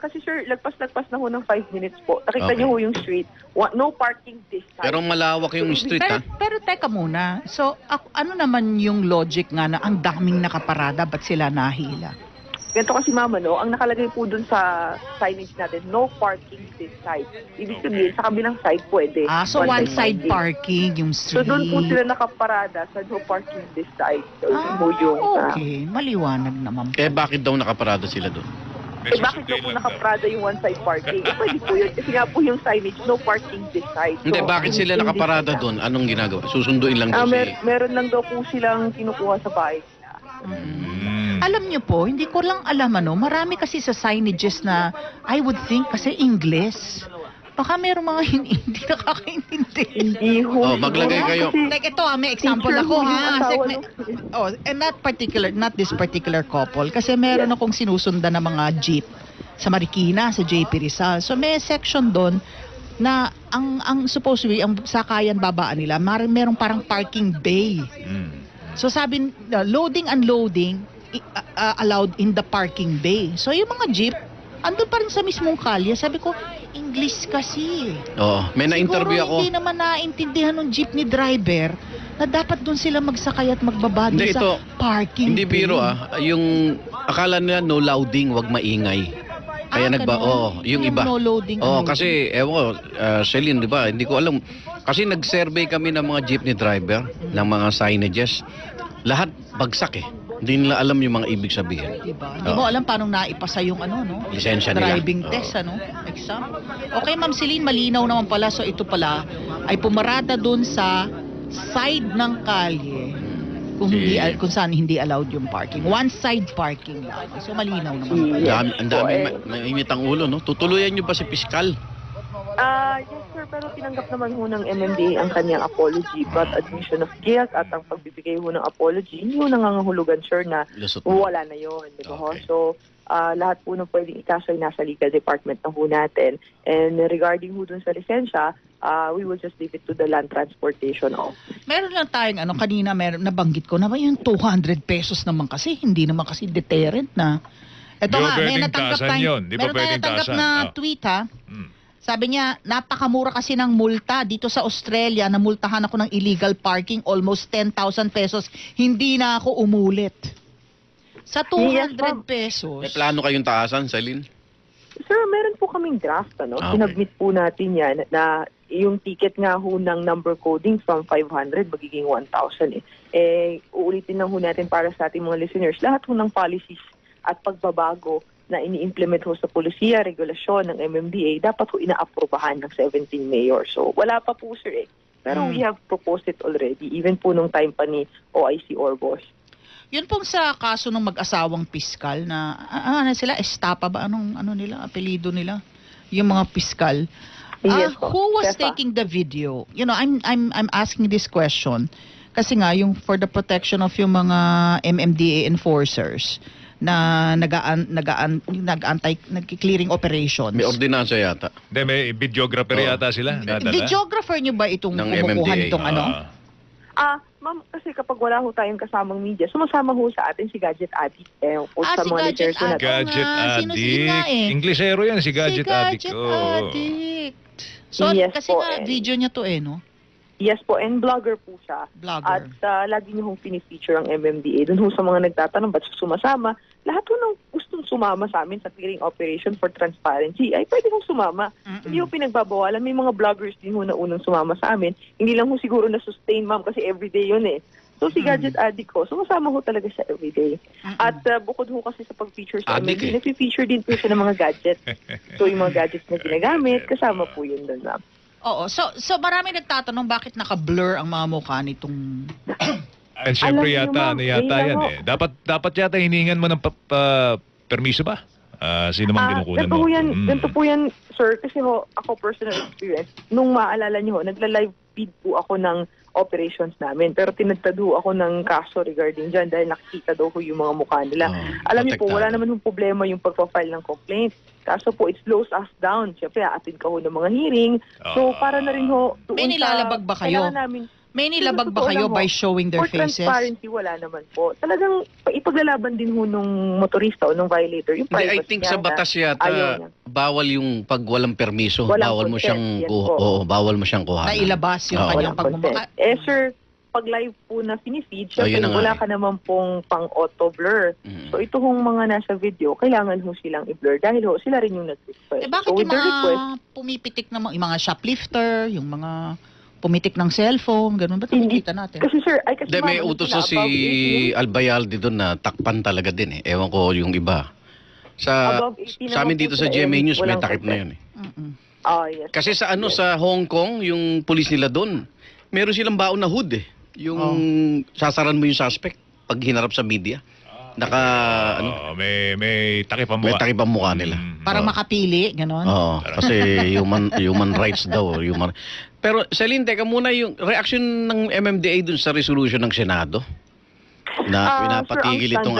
Kasi sir, lagpas na ho ng 5 minutes po. Nakita Okay. niyo ho yung street. No parking this side. Pero malawak yung street, ha? pero teka muna. So, ano naman yung logic nga na ang daming nakaparada, ba't sila nahila? Ganito kasi mama, no? Ang nakalagay po dun sa signage natin, no parking this side. Ibig sabihin, sa kabilang side pwede. So one side parking. parking, yung So street. doon po sila nakaparada sa no parking this side. So yun po yung... Okay, maliwanag naman. Eh, bakit daw nakaparada sila doon? bakit daw po nakaparada yung one side parking? Pwede po yun. Kasi nga po yung signage, no parking this side. Hindi, bakit sila nakaparada doon? Anong ginagawa? Susunduin lang daw si... Meron lang daw po silang kinukuha sa bahay. Alam niyo po, hindi ko lang alam marami kasi sa signages na I would think kasi English. Baka meron mga hindi nakakaintindi. Hindi ho. Maglagay kayo. Like ito may example Picture ako mo yung asawa and not this particular couple kasi meron akong sinusundan ng mga jeep sa Marikina, sa JP Rizal. So may section doon na ang supposedly ang sakayan babaan nila, merong parang parking bay. So sabi, loading, unloading, allowed in the parking bay. So yung mga jeep, andun pa rin sa mismong kalye. Sabi ko, English kasi. Oo, may na-interview Siguro ako. hindi naman naintindihan ng jeepney driver na dapat doon sila magsakay at magbaba doon Hindi, sa ito, parking Hindi bay. biro yung akala nila no loading, wag maingay. Kaya ganun. yung iba. No loading. Kasi ewan ko, Celine, di ba? Hindi ko alam. Kasi nag-survey kami ng mga jeepney driver, ng mga signages. Lahat bagsak eh. Hindi nila alam yung mga ibig sabihin. Diba? Hindi mo alam paano naipasa yung Lisensya nila. driving test, exam. Okay, Ma'am Celine, malinaw naman pala. So ito pala ay pumarada dun sa side ng kalye kung saan hindi allowed yung parking. One side parking lang. So malinaw naman. Ang dami, mainit ang ulo, no? Tutuluyan nyo ba si Piskal? Yes sir, pero tinanggap naman ho ng MMDA ang kanyang apology, but admission of guilt at ang pagbibigay ho ng apology, hindi ho nangangahulugan sir na Lusot na. wala na yun, di ba ho? Okay. So, lahat po ng pwedeng ikaso ay nasa legal department na ho natin. And regarding ho dun sa lisensya, we will just leave it to the land transportation office. Meron lang tayong kanina nabanggit ko na ba yung 200 pesos naman kasi, hindi naman kasi deterrent na. Ito Di ba nga, may pwedeng natanggap tasan yun? Di ba meron tayong pwedeng natanggap tasan? na Oh. tweet Sabi niya, napakamura kasi ng multa dito sa Australia, namultahan ako ng illegal parking, almost 10,000 pesos. Hindi na ako umulit. Sa 200 pesos. May plano kayong taasan, Celine? Sir, meron po kaming draft, Okay. Sinubmit po natin yan na yung ticket nga ho ng number coding from 500 magiging 1,000 uulitin lang ho natin para sa ating mga listeners. Lahat ho ng policies at pagbabago na ini-implement ho sa polisiya, regulasyon ng MMDA, dapat ho ina-aprobahan ng 17 mayor. So, wala pa po, sir, Pero we have proposed it already, even po nung time pa ni OIC Orbos. Yun pong sa kaso ng mag-asawang piskal na, sila, estapa ba? Anong apelido nila? Yung mga piskal. Yes po, Who was Stefa. taking the video? I'm asking this question kasi nga yung for the protection of yung mga MMDA enforcers na nag-clearing operations. May ordinansa yata. Hindi, may videographer yata sila. Nadala. Videographer nyo ba itong Ng kumukuha MMDA? nitong Ma'am, kasi kapag wala ho tayong kasamang media, sumasama ho sa atin si Gadget Addict. O sa si mga Gadget listeners ho natin. Gadget Sino nga Addict. Inglesero yan, si Gadget Addict. Oo. Addict. So, Yes kasi po, nga, video niya to no? Yes po, and vlogger po siya. Vlogger. At lagi niyo hong pinifeature ang MMDA. Doon ho sa mga nagtatanong, ba't sumasama? Lahat ho nang gustong sumama sa amin sa clearing operation for transparency, ay pwede hong sumama. Hindi ho pinagbabawalan. May mga vloggers din ho na unang sumama sa amin. Hindi lang ho siguro na-sustain, ma'am, kasi everyday yun So si Gadget Addict ko, sumasama ho talaga siya everyday. At bukod ho kasi sa pag-feature sa Addict MMDA, nag-feature din po siya ng mga gadget. So yung mga gadgets na ginagamit, kasama po yun doon, ma'am. Oo. So marami nagtatanong bakit naka-blur ang mga mukha nitong... And syempre Alam niyo, yata, ma'am, ano yata yun yan lang eh. Dapat yata hiningan mo ng permiso ba? Sino mang kinukunan ganito mo? po yan, ganito po yan, sir, kasi ako personal experience, nung maalala niyo, nagla-live feed po ako ng operations namin, pero tinagtad ho ako ng kaso regarding dyan dahil nakikita daw ho yung mga mukha nila. Alam niyo po, wala naman yung problema yung pagpa-file ng complaint. Kaso po, it slows us down. Siyempre, aatin ka ho ng mga hearing. So, para na rin ho, doon May nilalabag ba kayo? kailangan namin, May nilabag ba kayo by showing their for faces? transparency, wala naman po. Talagang ipaglalaban din ho nung motorista o nung violator. Yung Hindi, I privacy think niya sa batas na ayaw yata, niya. bawal yung pag walang permiso. Walang Bawal mo consent, siyang, yan po. bawal mo siyang kuhanan. Na ilabas yung Oo. kanyang Walang pagmumukha. consent. Sir, pag live po na sinifeed, Oh, yun syempre na nga wala eh. ka naman pong pang-auto blur. So ito hong mga nasa video, kailangan ho silang i-blur dahil ho sila rin yung nag-request. Eh bakit so with yung the request, mga pumipitik na yung mga shoplifter, yung mga pumitik ng cellphone, ganun ba hindi, nakikita natin? kasi sir, ay kasi Hindi, may ma'am, utos sila na si above 18, Albayalde doon na takpan talaga din eh. Ewan ko yung iba. Above 18 Sa amin naman dito po sa sila, GMA News may walang takip na consent. yun eh. Yes. Kasi sa sa Hong Kong, yung pulis nila doon, meron silang baon na hood eh. Yung sasaran mo yung suspect pag hinarap sa media. May takip ang May mukha. takip ang mukha nila. Para makapili, ganun. Oo, kasi human rights daw. Pero Celine, teka muna yung reaction ng MMDA dun sa resolution ng Senado na pinapatigil sir, ang itong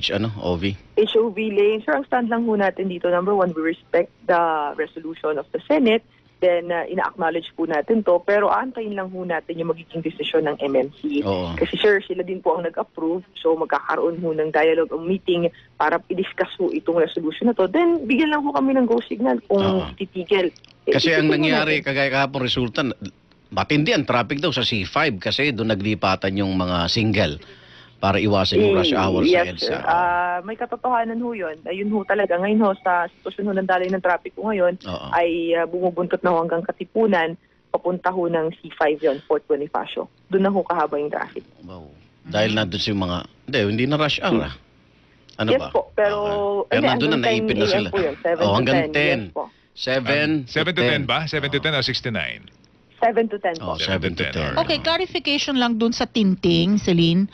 stand OV. HOV lane. Sir, ang stand lang ho natin dito, number one, we respect the resolution of the Senate. Then, ina-acknowledge po natin to. Pero aantayin lang ho natin yung magiging desisyon ng MMC. Oo. Kasi sir, sila din po ang nag-approve. So, magkakaroon ho ng dialogue o meeting para i-discuss ho itong resolution na to. Then, bigyan lang ho kami ng go signal kung titigil. Kasi ang titigil nangyari, natin. kagaya kahapon resulta, matindi ang traffic daw sa C5 kasi doon naglipatan yung mga single para iwasan yung rush hour sa Yes, EDSA. sir. May katotohanan ho yun. Ayun ho talaga. Ngayon ho, sa sitwasyon ho ng daloy ng traffic ho ngayon, Oo. ay bumubuntot na ho hanggang Katipunan, papunta ho ng C5 yon, Fort Bonifacio. Doon na ho kahaba yung traffic. Wow. Dahil nandun si mga, hindi na rush hour ah. Ano Yes ba? po, pero Pero hindi, nandun na, hanggang naipin na 10 sila. po yun, 7 to hanggang 10. 10. Yes po. 7 7 to 10 ba? 7 to 10 o 6 to 9? 7 to 10 po. 7 to 10. Okay, clarification lang dun sa tinting, Celine.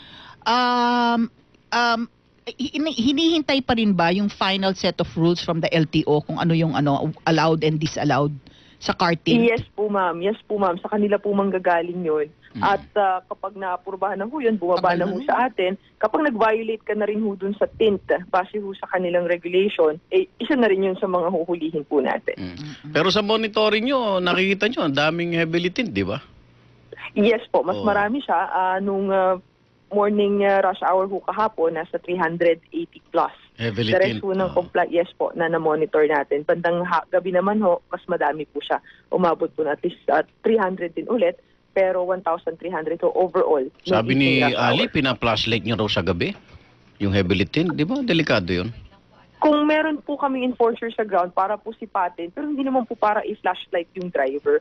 Hinihintay pa rin ba yung final set of rules from the LTO kung ano yung allowed and disallowed sa karting? Yes po ma'am. Yes po ma'am. Sa kanila po manggagaling yun. At kapag naapurbahan na ho yun, bumaba na ho sa atin. Kapag nag-violate ka na rin ho dun sa tint, base ho sa kanilang regulation, isa na rin yun sa mga huhulihin po natin. Pero sa monitoring nyo, nakikita nyo, ang daming heavily tint, di ba? Yes po. Mas Oo. marami siya. Nung morning rush hour ho kahapon, nasa 380 plus. Heavily The rest tint. ho ng yes po, na na-monitor natin. Bandang gabi naman ho, mas madami po siya. Umabot po na at least 300 din ulit, pero 1,300 ho overall. Sabi ni Rush hour. Ali, pina-flashlight nyo raw sa gabi. Yung heavily tint, di ba? Delikado yun. Kung meron po kaming enforcer sa ground para po sipatin, pero hindi naman po para i-flashlight yung driver.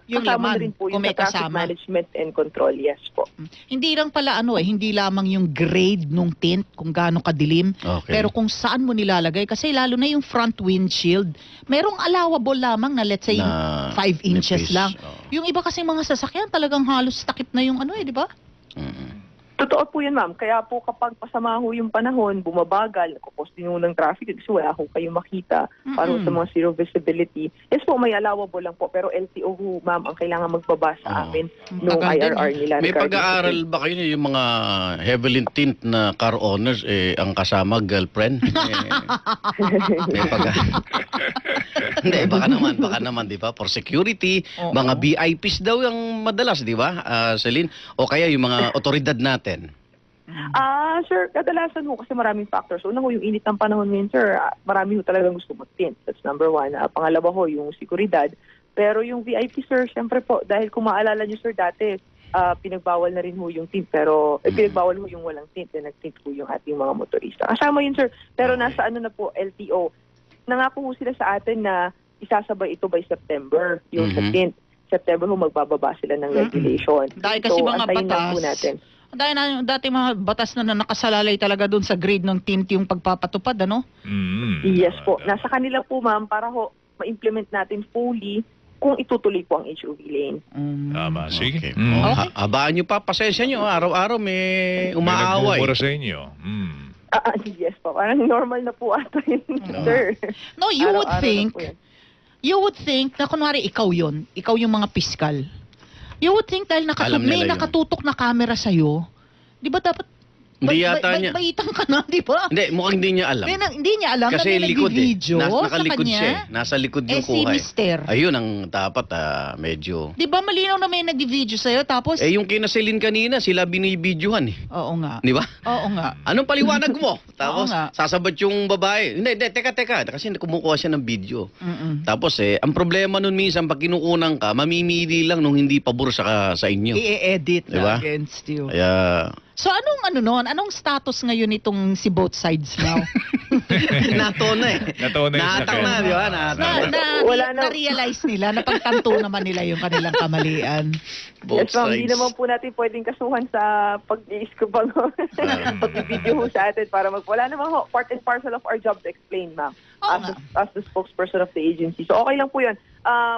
Yung Kasama laman, na rin po kung yung may sa traffic kasama. management and control. Yes po. Hindi lang pala hindi lamang yung grade nung tint kung gaano kadilim, Okay. pero kung saan mo nilalagay kasi lalo na yung front windshield, merong allowable lamang na let's say Na 5 inches nipis, lang. oo. Yung iba kasi mga sasakyan talagang halos takip na yung di ba? Totoo po yun, ma'am. Kaya po kapag pasama ho yung panahon, bumabagal, nakukos din ho ng traffic kasi wala ho kayo makita para ho sa mga zero visibility. Yes po, may allowable lang po. Pero LTO ho, ma'am, ang kailangan magbaba sa amin noong Tagal din, IRR nila. May regarding pag-aaral sa- ba kayo yung mga heavily tint na car owners, ang kasama girlfriend? May Hindi, baka naman, di ba? For security, Oo. mga VIPs daw yung madalas, di ba, Celine? O kaya yung mga otoridad natin. Sir, kadalasan ho kasi maraming factors. Una ho, yung init ng panahon ngayon, sir, marami ho talagang gusto mag-tint. That's number one. Pangalawa ho, yung seguridad. Pero yung VIP, sir, syempre po, dahil kung maalala nyo, sir, dati, pinagbawal na rin ho yung tint. Pero, pinagbawal ho yung walang tint. Nag-tint ho yung ating mga motorista. Kasama yun, sir. Pero nasa na po, LTO. Nangako ho sila sa atin na isasabay ito by September, yung sa tint. September ho, magbababa sila ng regulation. Dahil kasi mga antayin lang po batas, natin. dahil na dati mga batas na nakasalalay talaga doon sa grade ng tint yung pagpapatupad, Yes po. Nasa kanila po, ma'am, para ho ma-implement natin fully kung itutuloy po ang HOV lane. Tama, sige. Okay. Mm. Okay. Habaan nyo pa, pasensya nyo. Araw-araw may May umaaway. nagmumura sa inyo. Yes po, parang normal na po ato yun, sir. No, you would Araw-araw think, na po yan. na kunwari ikaw yung mga piskal. You would think dahil Alam nila may yun. nakatutok na camera sa'yo, di ba dapat Hindi yata niya. baitang ka na, di ba? Hindi, mukhang hindi niya alam. Hindi niya alam Kasi na may likod nag-video sa nakalikod kanya. siya. Nasa likod yung Si kuha. Mister. Ayun ang dapat medyo... Di ba malinaw na may nag-video sa'yo tapos... Yung kina Celine kanina, sila binibidyohan eh. Oo nga. Di ba? Oo nga. Anong paliwanag mo? Tapos, Oo nga. sasabat yung babae. Hindi, teka. Kasi kumukuha siya ng video. Mm-mm. Tapos ang problema nun minsan, pag kinukunan ka, mamimili lang nung hindi pabor sa inyo. I-edit Di ba? against you. Kaya, So anong status ngayon itong si both sides now? nato na eh. Natona yung Natak sakit. na, di ba? Natak na. Wala na- Na-realize nila, napagtanto naman nila yung kanilang kamalian. Both Yes, ma'am, hindi sides. naman po natin pwedeng kasuhan sa pag-i-scoop pag-video ho sa atin para wala naman ho, part and parcel of our job to explain, ma'am. Oo As the spokesperson of the agency. So okay lang po yun.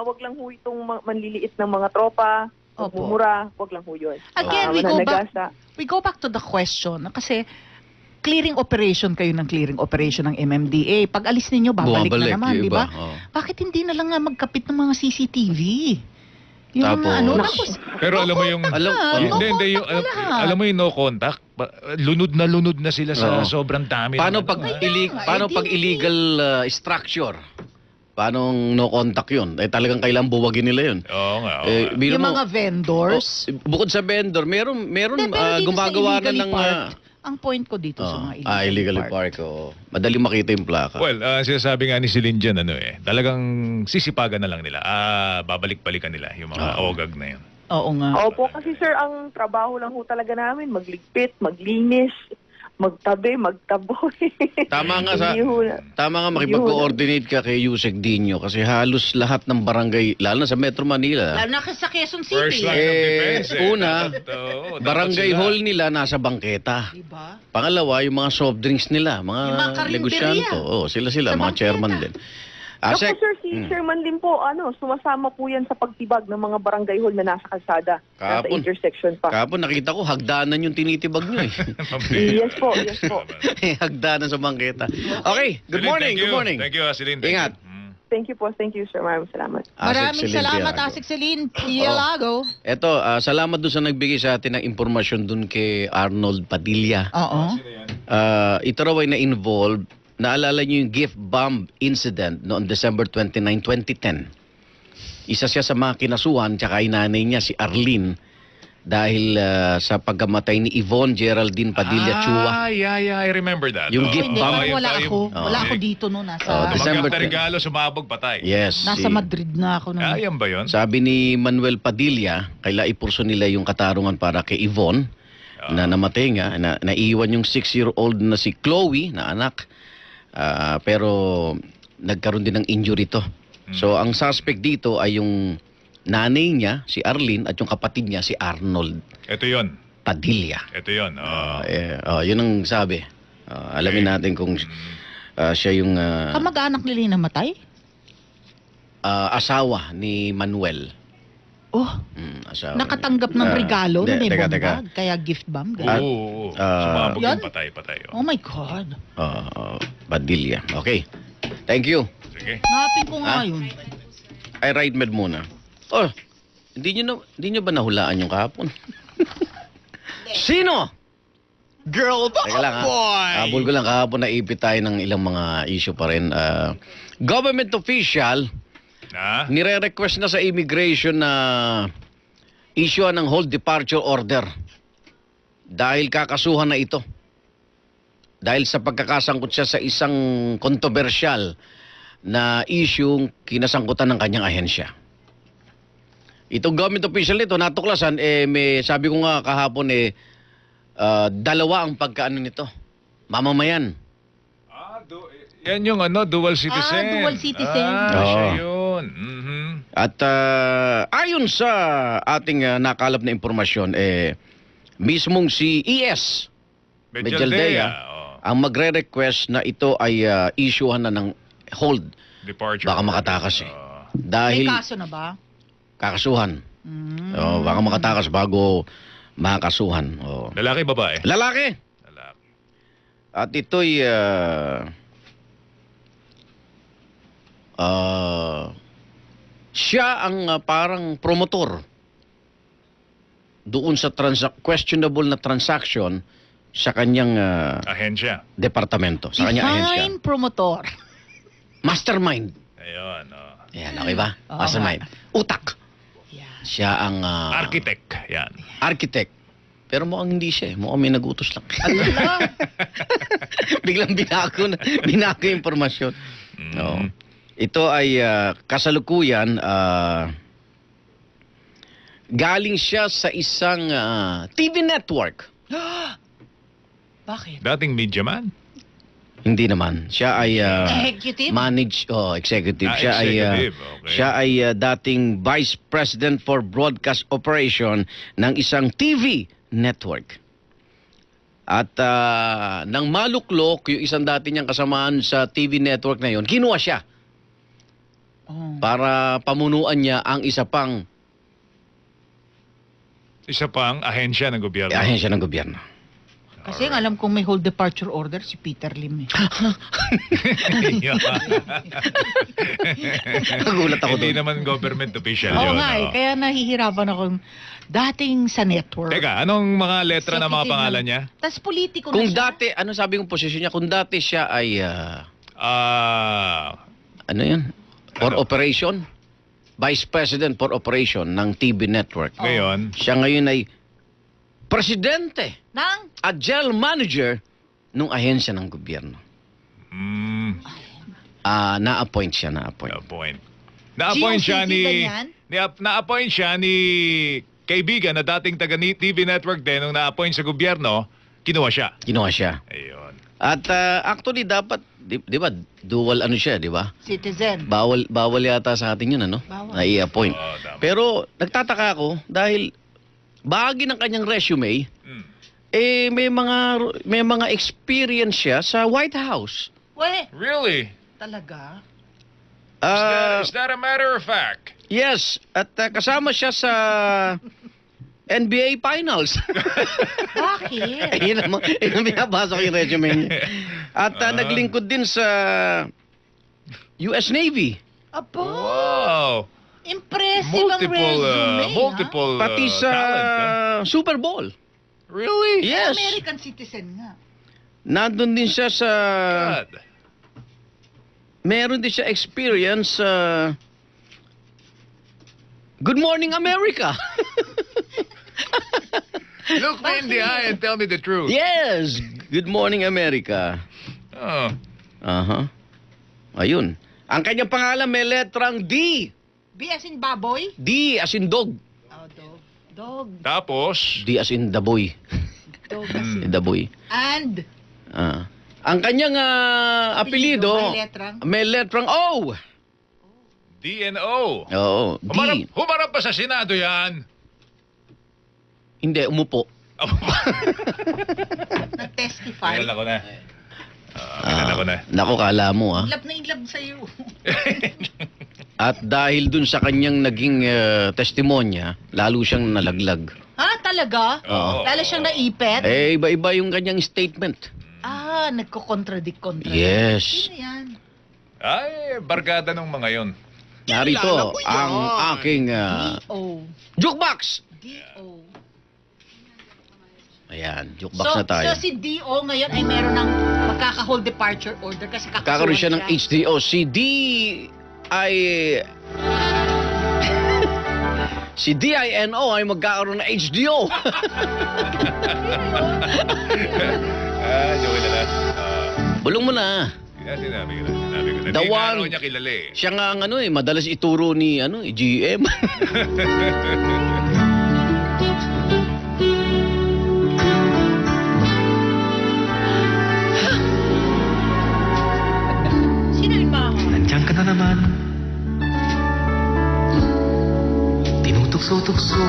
Wag lang ho itong manliliit ng mga tropa, Opo. magmumura, wag lang ho yun. Again, we go back to the question kasi clearing operation kayo ng clearing operation ng MMDA. Pag alis ninyo, babalik Bumabalik, na naman, yung di ba? iba, oo. Bakit hindi na lang nga magkapit ng mga CCTV? Yung Tapos- mga tapos, Pero alam mo yung... Alam- no Hindi, yung, contact pala. alam mo yung no contact, lunod na sila sa Oo. sobrang dami. Paano ng- pag, nga, paano eh, pag di- illegal structure? Paano no contact yun? Talagang kailangan buwagin nila yun. Oo nga. oo nga. Biro yung mo- mga vendors. Bukod sa vendor, meron Hindi, pero dito gumagawa sa na illegally ng... parked, ang point ko dito sa mga illegally park. Madali makita yung plaka. Well, sinasabi nga ni Celine dyan, talagang sisipagan na lang nila. Babalik-balikan nila yung mga ogag na yun. Oo nga. Opo, kasi sir, ang trabaho lang ho talaga namin, magligpit, maglinis, magtabi, magtaboy. Tama nga Hindi ho na- Tama nga makipag-coordinate ka kay Yusek Dino kasi halos lahat ng barangay, lalo na sa Metro Manila, Lalo na sa Quezon First City. line of defense. una, dapat barangay sila. hall nila nasa bangketa. Diba? Pangalawa, yung mga soft drinks nila, Yung mga mga karinderya. negosyante. Sila, Sa mga bangketa. chairman din. Ako Asek, sir, si Chairman din po, sumasama po yan sa pagtibag ng mga barangay hall na nasa kalsada, nasa Kahapon. intersection pa. kapon nakita ko, hagdanan yung tinitibag nyo eh. Yes po, yes po. Hagdanan sa bangketa. Okay, good Celine, morning, thank good you. morning. Thank you, Celine. Ingat. Thank you sir, maraming salamat. Maraming Celine salamat, Tiago. Asik Celine Tialago. Eto, salamat doon sa nagbigay sa atin ng impormasyon doon kay Arnold Padilla. Oo. Ito raw ay na-involved. Naalala niyo yung gift bomb incident noong December 29, 2010. Isa siya sa mga kinasuhan, tsaka yung nanay niya, si Arlene, dahil sa pagkamatay ni Yvonne Geraldine Padilla Chua. Yeah, I remember that. Yung gift Hindi, bomb. parang wala Yung- ako. Oh. Wala ako dito no. Nasa, December Tumagang na regalo, sumabog, patay. Yes. nasa Madrid na ako. Yan ba yun? Sabi ni Manuel Padilla, kaila ipurso nila yung katarungan para kay Yvonne, na namatay nga, naiwan yung 6-year-old na si Chloe, na anak. Pero nagkaroon din ng injury to. So ang suspect dito ay yung nanay niya, si Arlene, at yung kapatid niya, si Arnold Ito yun. Padilla. Ito yun. Yun ang sabi. Alamin natin kung siya yung Kamag-anak nila yung namatay? asawa ni Manuel. Oh, Asawa nakatanggap ng regalo na may teka. bombag. Kaya gift bomb. ganun. Oo. Sumabog Yan? yung patay. Oh my God. Padilla. Okay. Thank you. Sige. Hanapin ko nga yun. Ay, ride med muna. Hindi nyo ba nahulaan yung kahapon? Sino? Girl, Teka lang ha. Habol ko lang kahapon, naipit tayo ng ilang mga issue pa rin. Government official, nire-request na sa immigration na issue ng hold departure order. Dahil kakasuhan na ito. Dahil sa pagkakasangkot siya sa isang kontrobersyal na issue kinasangkutan ng kanyang ahensya. Itong government official nito, natuklasan, may, sabi ko nga kahapon, dalawa ang pagkaano nito. Mamamayan. Yan yung dual citizen. Dual citizen. Siya yun. Mhm. At ayon sa ating nakalap na impormasyon, mismong si ES Medjaldea ang magre-request na ito ay issuehan na ng hold. Departure. Baka makatakas May Dahil kaso na ba? kakasuhan. Baka makatakas bago makasuhan. Lalaki, babae? Lalaki. Lalaki. At ito'y siya ang parang promotor doon sa questionable na transaction sa kanyang Ahensya. departamento, sa kanyang ahensya. Define promotor. Mastermind. Ayun. Yan, okay ba? Oo Mastermind. Utak. Yeah. Siya ang Architect. Yan. architect. Pero mukhang hindi siya eh. Mukhang may nagutos lang. Ano lang? Biglang binago yung impormasyon. Oo. Ito ay kasalukuyan galing siya sa isang TV network. Bakit? Dating media man. Hindi naman. Siya ay Executive? executive. Executive, okay. Siya ay dating Vice President for Broadcast Operation ng isang TV network. At nang maluklok yung isang dati niyang kasamaan sa TV network na yon, kinuha siya para pamunuan niya ang isa pang ahensya ng gobyerno. ahensya ng gobyerno. Kasi ang alam kong may whole departure order si Peter Lim eh. Nagulat ako Hindi doon. naman government official Oo yun. nga eh, kaya nahihirapan ako dating sa network. Teka, anong mga letra na mga Executive pangalan na- niya? Tas politiko Kung na siya. dati, ano sabi kong posisyon niya? Kung dati siya ay, ano yun? For Ano? operation? Vice President for Operation ng TV Network. Ngayon, Siya ngayon ay presidente Nang? at general manager nung ahensya ng gobyerno. Na-appoint siya, na-appoint. na-appoint. Na-appoint siya GOCD ni... ba yan? Na-appoint siya ni kaibigan na dating taga TV Network din nung na-appoint sa gobyerno, kinuha siya. Ginawa siya. Ayun. At actually dapat, di ba, dual ano siya, di ba? Citizen. Bawal yata sa atin yun, ano? Bawal. Na i-appoint. Oo, tama. Pero nagtataka ako dahil bahagi ng kanyang resume, may mga experience siya sa White House. We, Really? talaga? Ah, Is that a matter of fact? yes, at kasama siya sa NBA Finals. Bakit? Yun ang binabasa ko yung resume niya. At naglingkod din sa US Navy. Aba, Wow! impressive ang resume. Multiple Pati sa talent, Super Bowl. Really? Yes. American citizen nga. Nandun din siya sa... God. Meron din siya experience sa... Good Morning America. Look me in the eye and tell me the truth. Yes, Good Morning America. Oh. Aha. Ayun. Ang kanyang pangalan may letrang D. B as in baboy? D as in dog. Oh, dog. Dog. Tapos, D as in the boy. Dog as in. The boy. And, Ang kanyang apelido may letrang? may letrang O. DNO. Oo, D. Humarap pa sa Senado yan. Hindi, umupo. Nag-testify. Kilala ko na. Kilala ko na. Naku, kala mo Inlove na inlove sa'yo. At dahil dun sa kanyang naging testimonya, lalo siyang nalaglag. Ha, talaga? Oo. Lalo siyang naipet? Iba-iba yung kanyang statement. Nagko-contradict. Yes. Sino yan? Ay, barkada ng mga yon. Narito Kilala ko yun. ang aking D.O. jukebox. D.O. Ayan, jukebox na tayo. So si D.O. ngayon ay meron ng magkaka-hold departure order kasi Kakaroon siya ng HDO. Si D ay... si DINO ay magkakaroon ng HDO. Joke na lang. Bulong mo na. Sinabi ko na. The Hindi nga one- raw niya kilala eh. Siya nga ang madalas ituro ni GM. Sino yung mga? Nandiyan ka na naman. Tinutukso-tukso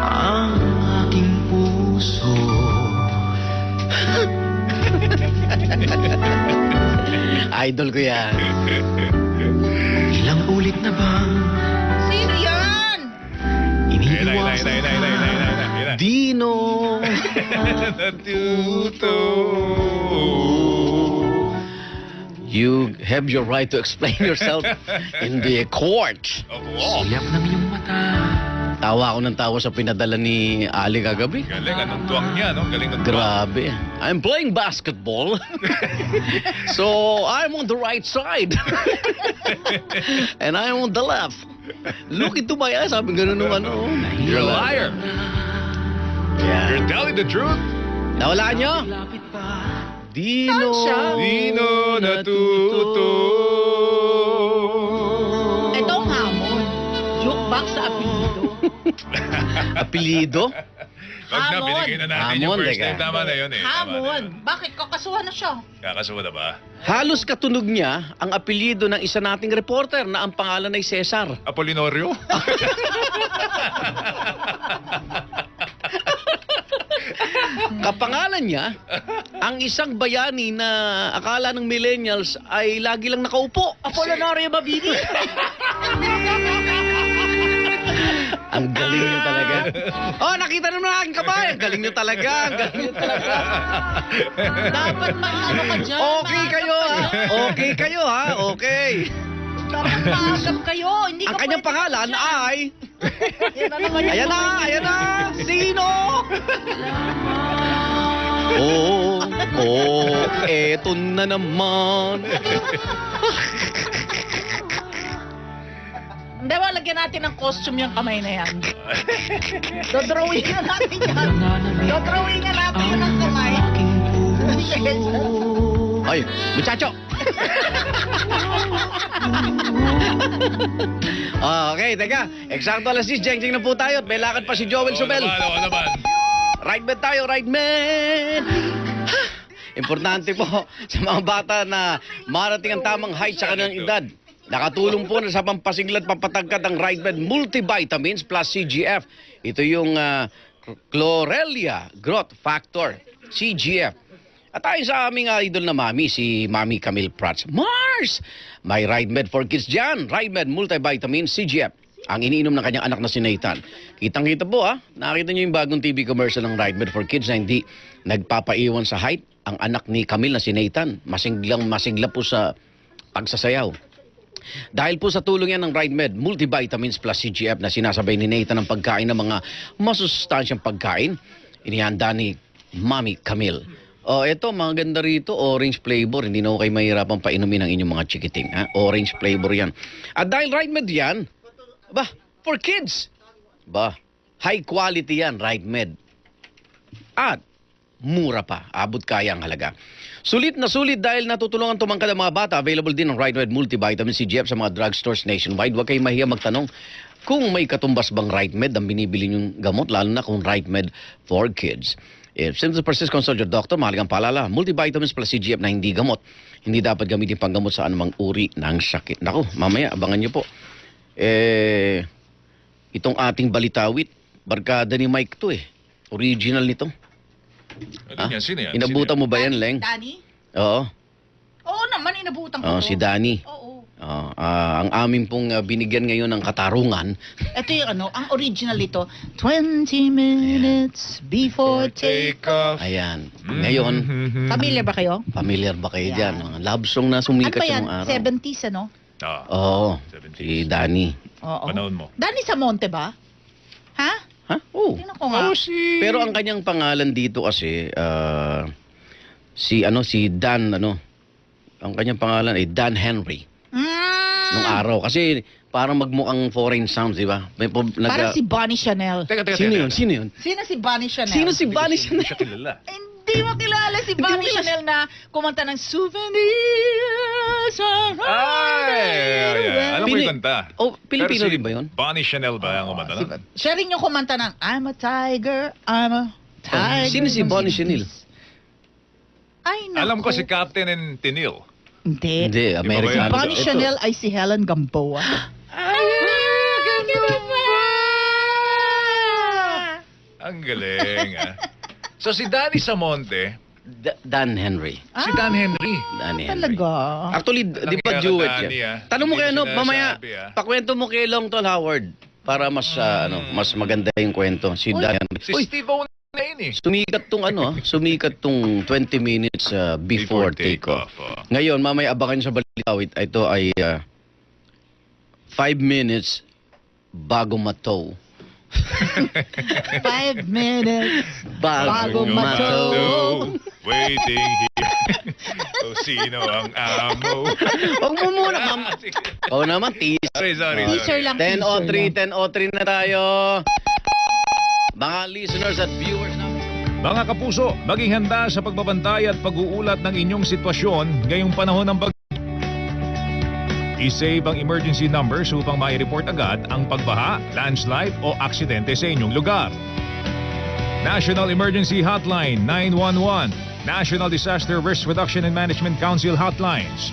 ang aking puso. Idol ko yan. Ilang ulit na bang Sino yan? iniiwasan ka? Dino. Natuto. You have your right to explain yourself in the court. Silap ng iyong mata. Tawa ako ng tawa sa pinadala ni Ali kagabi. Galing, anong tuwang niya, no? Galing ng tuwang. Grabe. I'm playing basketball. So, I'm on the right side. And I'm on the left. Look into my eyes. Sabi ganun nung ano. You're a liar. You're telling the truth. Nawalaan nyo? Lapit pa. Dino. Dino natuto. Ito ang hamon. Jukebox sa apelido. Apelido? Wag na, Hamon. binigay na natin yung Hamon, first teka. time. Tama na yun eh. Tama na yun. Hamon. Bakit? Kakasuhan na siya. Kakasuwa na ba? Halos katunog niya ang apelido ng isa nating reporter na ang pangalan ay Cesar. Apolinorio? Kapangalan niya, ang isang bayani na akala ng millennials ay lagi lang nakaupo. Apolinario Mabini. Ang galing niyo talaga. Oh, nakita naman ang aking kamay. Ang galing niyo talaga. Ang galing niyo talaga. Dapat maano ka dyan. Okay kayo ha. Okay kayo ha. Okay. Dapat maagap kayo. Hindi Ang ka kanyang pwede pangalan dyan. ay... Yan na naman yung Ayan na, mga- ayan na. Sino? Eto na naman. Hindi ba, lagyan natin ng costume yung kamay na yan. Dodrawing na natin yan. Dodrawing na natin yun ang kamay. Aking puso. Ay, muchacho. Okay, teka. Eksakto alas 10, jeng na po tayo. At may lakad pa si Joel Sobel. Oo naman. Ride man tayo, ride man! Importante po sa mga bata na marating ang tamang height sa kanilang edad. Nakatulong po na sa pampasigla at pampatagkad ang RideMed Multivitamins plus CGF. Ito yung Chlorella Growth Factor, CGF. At tayo sa aming idol na mami, si Mami Camille Prats. Mars! May RideMed for kids dyan. RideMed Multivitamins CGF. Ang iniinom ng kanyang anak na si Nathan. Kitang-kita po nakita niyo yung bagong TV commercial ng RideMed for kids na hindi nagpapaiwan sa height. Ang anak ni Camille na si Nathan, masigla po sa pagsasayaw. Dahil po sa tulong yan ng RideMed Multivitamins plus CGF na sinasabay ni Nathan ng pagkain ng mga masustansyang pagkain, inihanda ni Mami Camille. Ito, mga ganda rito, orange flavor. Hindi na kayo mahirapang painumin ang inyong mga chikiting. Orange flavor yan. At dahil RideMed yan, for kids. High quality yan, RideMed. At mura pa, abot kaya ang halaga. Sulit na sulit dahil natutulungan tumangkad ang mga bata. Available din ang RideMed Multivitamin CGF sa mga drugstores nationwide. Huwag kayong mahiya magtanong kung may katumbas bang RideMed ang binibili niyong gamot, lalo na kung RideMed for kids. If symptoms persist, consult your doctor. Mahalagang paalala, multivitamins plus CGF na hindi gamot. Hindi dapat gamitin panggamot sa anumang uri ng sakit. Naku, mamaya, abangan niyo po. Itong ating balitawit, barkada ni Mike to Original nito. Ano yan? Sino yan? Inabutan mo ba yan, Leng? Danny? Oo. Oo naman, inabutan ko. Si Danny. Oo. Ang amin pong binigyan ngayon ng katarungan. Ito yung ang original ito. 20 minutes before take off. Ayan. Ngayon, Familiar ba kayo? familiar ba kayo Yeah. dyan? Mga love song na Ano sumikat ba yan? yung araw. 70s, ano? Oo. 70s. Si Danny. Oo. Panahon mo. Danny Samonte ba? Ha? Ha? Oo. Tingnan ko nga. Pero ang kanyang pangalan dito kasi, si Dan, ang kanyang pangalan ay Dan Henry. Nung araw. Kasi parang magmukhang foreign sounds, di ba? Parang si Bonnie Chanel. Teka. Sino yun? Sino yun? Sino si Bonnie Chanel? Sino si Bunny Hindi Chanel? siya kilala. Hindi mo kilala si Bonnie Chanel na kumanta ng Souvenirs are Alam mo Pili- yung kanta. Pilipino Pero si rin ba yun? Bonnie Chanel ba ang kumanta nun? Siya rin yung kumanta ng I'm a tiger, I'm a tiger. Sino si Bonnie Chanel? Ay, naku. Alam ko si Captain and Tenille. Hindi. Hindi, ba Amerikano. yun? Bonnie Ito. Chanel ay si Helen Gamboa. Ang galing, So si Danny Samonte, Dan Henry. Si Dan Henry. Dan Henry. Talaga. Actually, di ba Kaya duet ka, yan? Danny, Tanong mo Hindi kay ko mamaya, sinasabi, pakwento mo kay Long Tol Howard para mas mas maganda yung kwento. Si Dan Henry. Si Steve O na yun eh. Sumikat tong 20 minutes before take-off. Ngayon, mamaya abangan nyo sa Balitawit. Ito ay 5 minutes bago matow. 5 minutes. Bago matow. Waiting here. O sino ang amo? Huwag mo muna, ma'am. Oo naman, Sorry. Teaser lang. 10:03 na tayo. Mga listeners at viewers namin. Mga kapuso, maging handa sa pagbabantay at pag-uulat ng inyong sitwasyon ngayong panahon ng I-save ang emergency numbers upang mai-report agad ang pagbaha, landslide o aksidente sa inyong lugar. National Emergency Hotline 911, National Disaster Risk Reduction and Management Council Hotlines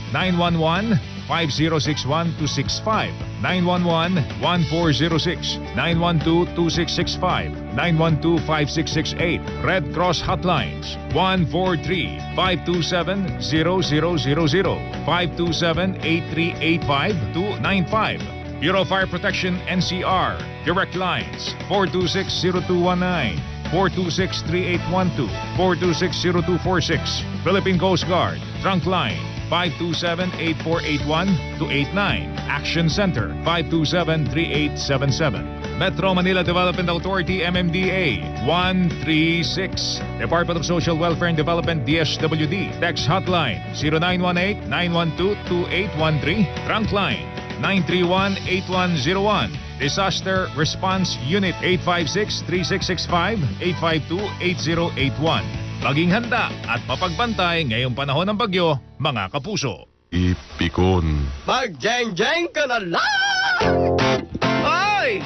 911-5061-265, 911-1406, 912-2665, 912-5668, Red Cross Hotlines 143-527-0000, 527-8385-295, Bureau of Fire Protection NCR, direct lines 426-0219, 426-3812, 426-0246, Philippine Coast Guard, trunk line 527-8481-289, Action Center 527-3877, Metro Manila Development Authority MMDA 136, Department of Social Welfare and Development DSWD, text hotline 0918-912-2813, trunk line 931-8101, Disaster Response Unit 856-3665, 852-8081. Maging handa at mapagbantay ngayong panahon ng bagyo, mga kapuso. Ipikon. Mag-jeng-jeng ka na lang! Ay!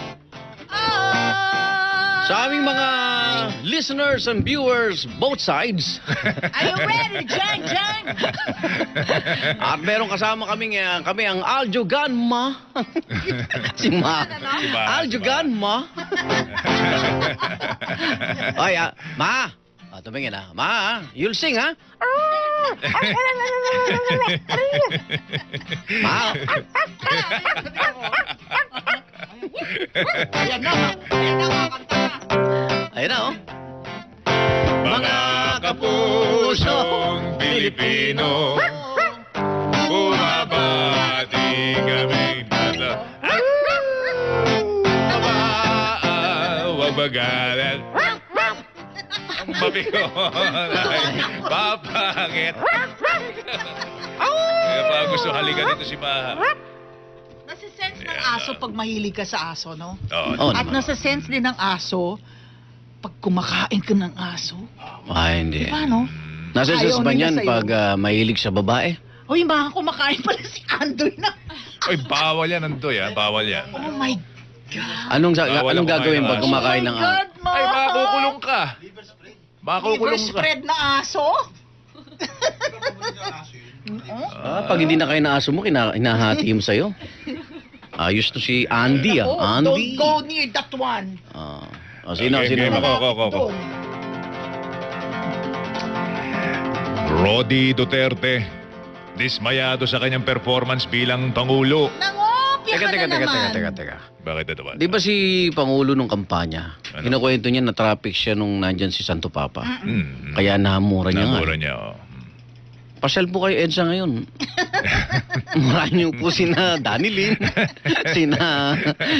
Sa aming mga listeners and viewers, both sides. Are you ready, Jang Jang? At meron kasama kami ang Aljogan Ma. Si Ma. Aljogan Ma. Ay, Ma. Tumingin Ma, you'll sing, ha? Ma. Ayan na, oh. Mga kapusong Pilipino, bumabati kami na wag magalan. Ang mabigo ay papangit. Kaya pa gusto halikan dito si Maha. Nasa-sense ng aso pag mahilig ka sa aso, no? Oo At naman. nasa-sense din ng aso pag kumakain ka ng aso. Ay, hindi. Diba, no? Nasa Ayaw ba nila niyan sa'yo. pag mahilig sa babae? Uy, baka kumakain pala si Andoy na. Ay, bawal yan, Andoy, ha? Bawal yan. Oh my God. Anong Walang gagawin pag kumain kumakain ng ng Oh my God, Ma. Ay, makukulong ka. Makukulong Liver ka. spread na aso? Pag hindi na kayo na aso mo, hinahati mo sa'yo. Ayos to si Andy, Oh, Andy. don't go near that one. Sino? Okay, game ako. Doon. Rodi Duterte, dismayado sa kanyang performance bilang Pangulo. Nangopya ka na naman. Teka. Bakit ito ba? Di ba si Pangulo nung kampanya, kinukwento niya na traffic siya nung nandyan si Santo Papa. Kaya nahamura niya nga. Namura niya, oh. Pasyal po kayo, EDSA, ngayon. Marami niyo po sina Danny Lim, sina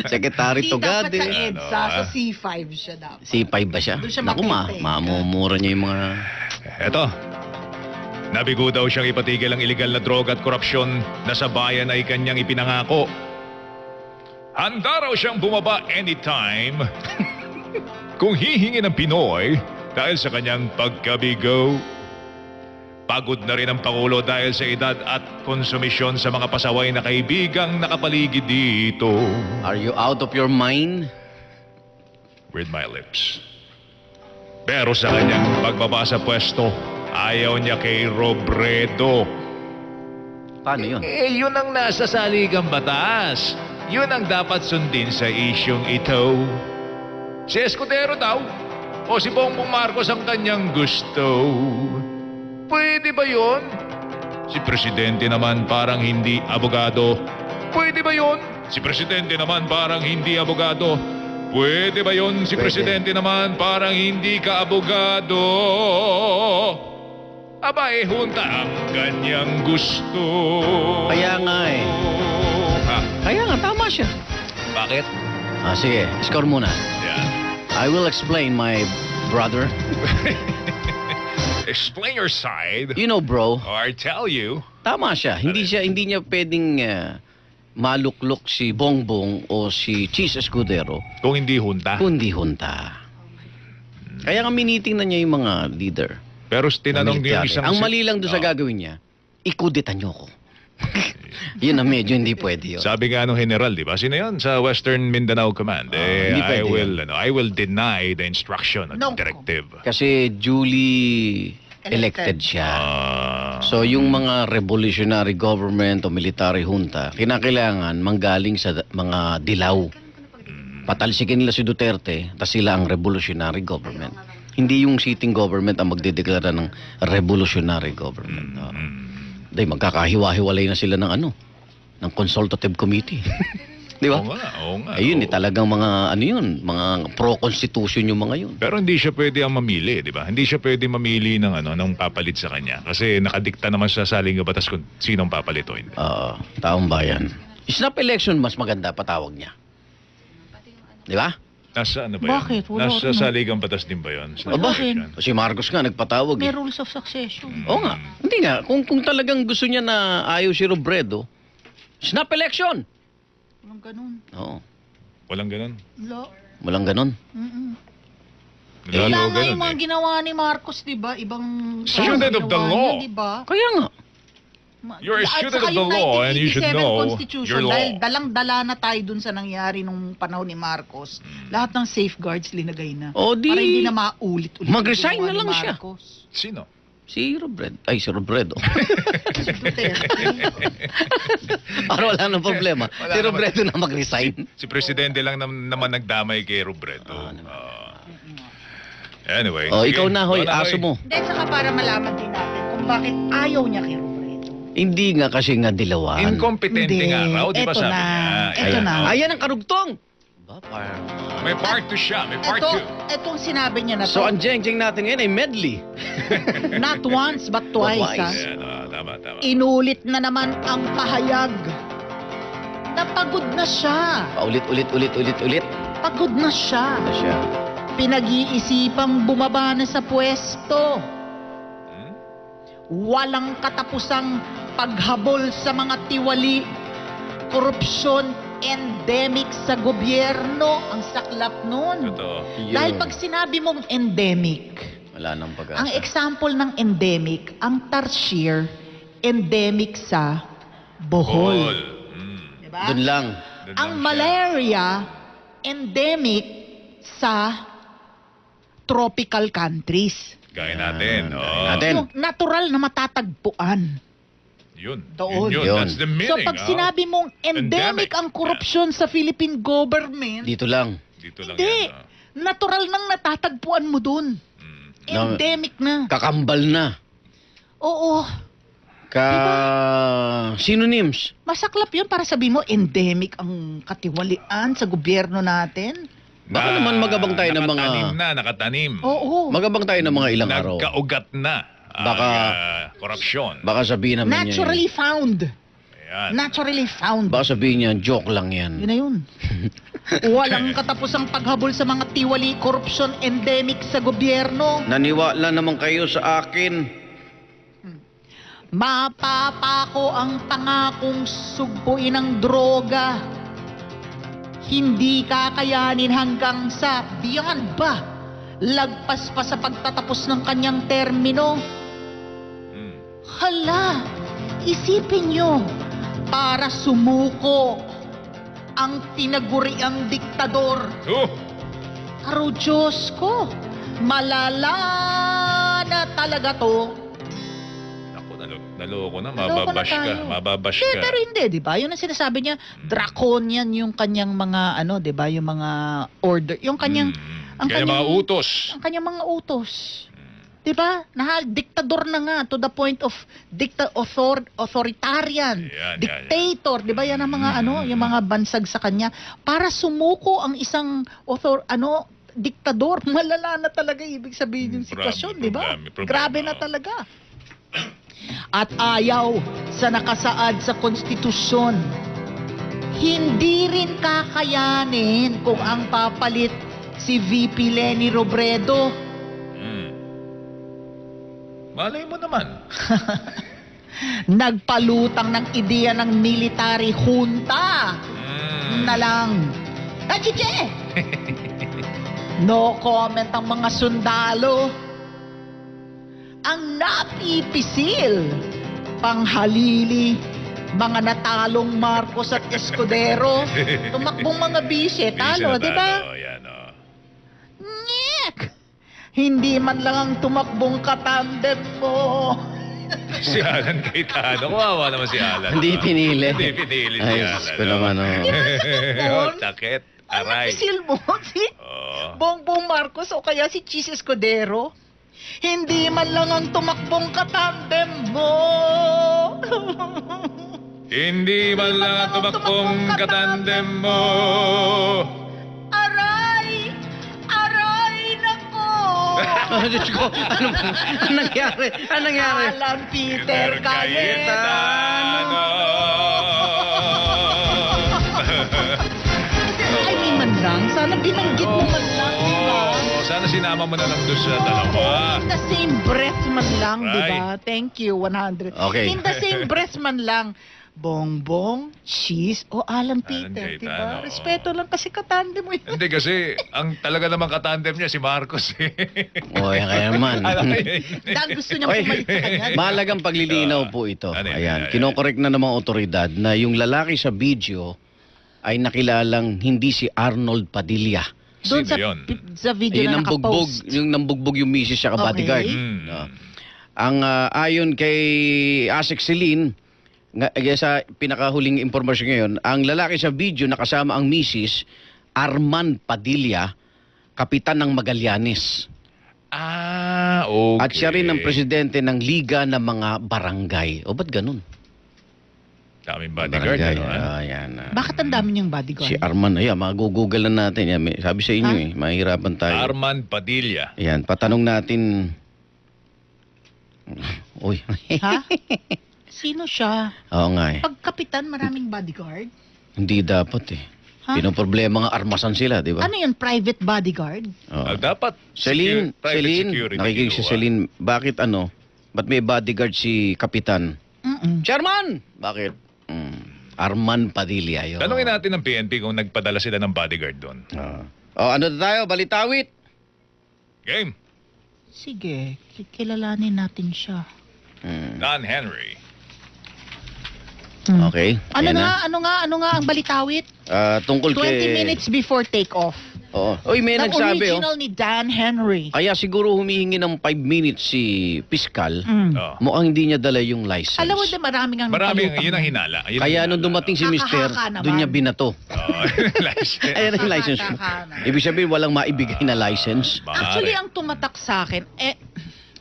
Secretary Hindi dapat Togade. sa EDSA, Ano, sa C5 siya dapat. C5 ba siya? Doon siya Naku, makita eh. mamumura niya yung mga... Eto, nabigo daw siyang ipatigil ang iligal na droga at korupsyon na sa bayan ay kanyang ipinangako. Handa raw siyang bumaba anytime kung hihingi ng Pinoy dahil sa kanyang pagkabigo. Pagod na rin ang Pangulo dahil sa edad at konsumisyon sa mga pasaway na kaibigang nakapaligid dito. Are you out of your mind? With my lips. Pero sa kanyang pagbaba sa pwesto, ayaw niya kay Robredo. Paano yun? Yun ang nasa saligang batas. Yun ang dapat sundin sa isyong ito. Si Escudero daw o si Bongbong Marcos ang kanyang gusto. Pwede ba yun? Si Presidente naman parang hindi abogado. Pwede ba yun? Si Presidente naman parang hindi abogado. Pwede ba yun? Si Pwede. Presidente naman parang hindi ka abogado. Aba junta ang kanyang gusto. Kaya nga eh. Ha? Kaya nga, tama siya. Bakit? Sige, score muna. Yeah. I will explain, my brother. Explain your side. You know, bro, Or tell you. tama siya. Hindi niya pwedeng maluklok si Bongbong o si Cheese Escudero Kung hindi junta. kundi junta. Kaya nga minitingnan niya yung mga leader. Pero tinanong niyo yung military. isang... Ang mali lang doon sa gagawin niya, ikuditan niyo ko. Yun na medyo hindi pwede yun. Sabi nga nung general, di ba? Sino yun? Sa Western Mindanao Command. hindi pwede I will deny the instruction of No. the directive. Kasi duly elected siya. So yung mga revolutionary government o military junta, kinakailangan manggaling sa mga dilaw. Patalsikin nila si Duterte, tapos sila ang revolutionary government. Hindi yung sitting government ang magdedeklara ng revolutionary government. Dahil magkakahiwa-hiwalay na sila ng ng consultative committee. Di ba? Oo nga. Ayun, oo. talagang mga mga pro-constitution yung mga yun. Pero hindi siya pwede ang mamili, di ba? Hindi siya pwede mamili ng ng papalit sa kanya. Kasi nakadikta naman sa saling batas kung sinong papalit o hindi. Taong bayan. Snap election, mas maganda patawag niya. Di ba? Nasa ano ba yun? Bakit? Wala Nasa rin. saligang batas din ba yun? Sa Aba, election? si Marcos nga nagpatawag May eh. rules of succession. Oo nga. Hindi nga. Kung talagang gusto niya na ayaw si Robredo, snap election! Walang ganun. Oo. Walang ganun. Wala. Walang ganon. Lalo Wala nga ganun yung mga eh. ginawa ni Marcos, di ba? Ibang... Student of the ginawa law. niya, di ba? Kaya nga. You're a At student saka of the yung law and you should 1987 know Constitution, your law. dahil dalang-dala na tayo dun sa nangyari nung panahon ni Marcos. Lahat ng safeguards linagay na. O di... Para hindi na maulit-ulit. Mag-resign yung na ginawa lang ni siya. Marcos. Sino? Si Robredo. Ay, si Robredo. Si Duterte. Para wala nang problema. Wala Si naman. Robredo na mag-resign. Si Presidente lang naman nagdamay kay Robredo. Anyway. Ikaw sige. na, hoy. Ikaw na, Aso mo. Hindi, saka para malaman din natin kung bakit ayaw niya kay Robredo. Hindi nga kasi nga dilawan. Incompetente Hindi. nga raw, di ba Eto sabi na. niya? Eto na. Ayan ang karugtong. Ba, parang... May part 2 siya, may part 2. Etong sinabi niya na to. So, ang jeng-jeng natin ngayon ay medley. Not once, but twice. Twice. Ha? Ayan, tama. Inulit na naman ang pahayag. Napagod na siya. Paulit-ulit. Pagod na siya. Na siya. Pinag-iisipang bumaba na sa pwesto. Walang katapusang paghabol sa mga tiwali, korupsyon, endemic sa gobyerno. Ang saklap nun. Totoo. Dahil pag sinabi mong endemic, Wala nang pag-asa. ang example ng endemic, ang tarsier, endemic sa Bohol. Diba? Doon lang. Ang malaria, endemic sa tropical countries. Gaya natin. Natin. Yung natural na matatagpuan. Yun. Doon. Yun. Yun. That's the meaning. So pag sinabi mong endemic ang korupsyon sa Philippine government, Dito lang. Dito lang hindi. yan. Natural nang natatagpuan mo dun. Endemic na. Kakambal na. Oo. Synonyms. Masaklap yun para sabihin mo endemic ang katiwalian sa gobyerno natin. Baka naman magabang tayo ng mga... Nakatanim. Oo. Magabang tayo ng mga ilang araw. Nagkaugat na. Korupsyon. Baka sabihin naman Naturally found. Ayan. Naturally found. Baka sabihin niya, joke lang yan. Yun na yun. Walang katapusang paghabol sa mga tiwali, korupsyon, endemic sa gobyerno. Naniwala naman kayo sa akin. Mapapako ang pangakong sugpuin ng droga. Hindi kakayanin hanggang sa beyond ba? Lagpas pa sa pagtatapos ng kanyang termino. Hala, isipin nyo, para sumuko ang tinaguriang diktador. Aro Diyos ko, malala na talaga to. Naloko na, Naloko na mababash ka. tayo. Mababash Hindi, ka. pero hindi, di ba? Yun ang sinasabi niya, draconian yung kanyang mga, di ba, yung mga order, yung kanyang, ang Kaya kanyang, mga utos. ang kanyang mga utos. 'Diba? Diktador na nga to the point of authoritarian, Yan. dictator, 'di ba? Yan ang mga yung mga bansag sa kanya para sumuko ang isang diktador. Malala na talaga ibig sabihin yung sitwasyon, 'di ba? Problema. Grabe na talaga. At ayaw sa nakasaad sa konstitusyon. Hindi rin kakayanin kung ang papalit si VP Leni Robredo. Malay mo naman. Nagpalutang ng ideya ng military junta na lang. Achiche! No comment ang mga sundalo. Ang napipisil, panghalili, mga natalong Marcos at Escudero, tumakbong mga bise, talo, di ba? Yan, oh. Nyek! Hindi man lang ang tumakbong katandem mo. Si Alan Cayetano. Kawawa naman si Alan. Hindi pinili. Hindi pinili si Ay, Alan. ko naman, Oh, takit. Ang Aray. napisil mo, si Bongbong Marcos o kaya si Chis Escudero. Hindi man lang ang tumakbong katandem mo. Hindi man lang ang tumakbong katandem mo. Aray! Aray nako! Diyos ko, ano nangyari? Ano nangyari? Alan Peter Cayetano! Ay, may man lang. Sana binanggit mo man lang, di ba? Sana sinama mo na lang doon sa dalawa. In the same breath man lang, di ba? Right. Thank you, 100. Okay. In the same breath man lang. Bongbong, Cheese, o Alan Peter, di ba? Cayetano. Respeto lang kasi katandem mo yun. Hindi kasi, ang talaga namang katandem niya si Marcos. Oy, kaya naman. Dahil gusto niya pumalit sa kanya. Mahalagang paglilinaw po ito. Ano yan? Ayan, kinokorek na ng mga otoridad na yung lalaki sa video ay nakilalang hindi si Arnold Padilla. Doon Sino yun? sa video Yun na ang bugbog, nakapost. yung nambugbog yung misis siya bodyguard. Okay. Ang ayon kay Asik Celine, sa pinakahuling impormasyon ngayon, ang lalaki sa video nakasama ang misis, Arman Padilla, kapitan ng Magallanes. Okay. At siya rin ang presidente ng Liga ng mga Barangay. O ba't ganun? Daming bodyguard. Barangay, Ano, yan. Bakit ang dami niyang bodyguard? Si Arman, ayan, mag-google na natin. Yan, sabi sa inyo mahirapan tayo. Arman Padilla. Ayan, patanong natin. Uy. Ha? Sino siya? Oo nga eh. Pag kapitan, maraming bodyguard? Hindi dapat eh. Ha? Pinoproblema nga armasan sila, di ba? Ano yun, private bodyguard? Oo. Dapat Celine, private Celine, security nakikinig si kinuha. Celine, bakit ba't may bodyguard si kapitan? Chairman! Bakit? Arman Padilla yun. Tanungin natin ng PNP kung nagpadala sila ng bodyguard doon. Ano tayo? Balitawit? Game. Sige, kilalanin natin siya. Don Henry. Okay. Ano yan nga ang balitawit? Tungkol 20 kay... minutes before take-off. Oo. Uy, may Ng nagsabi, original ni Dan Henry. Kaya siguro humihingi ng 5 minutes si Piskal. Oh. Mukhang hindi niya dala yung license. Alam mo na maraming ang Maraming, napalutang. yun ang hinala. Yun ang Kaya hinala. nung dumating si Mister, Nakakaka naman. doon niya binato. Oh, license. Ayan ang license. Ibig sabihin, walang maibigay na license. Actually, ang tumatak sa akin,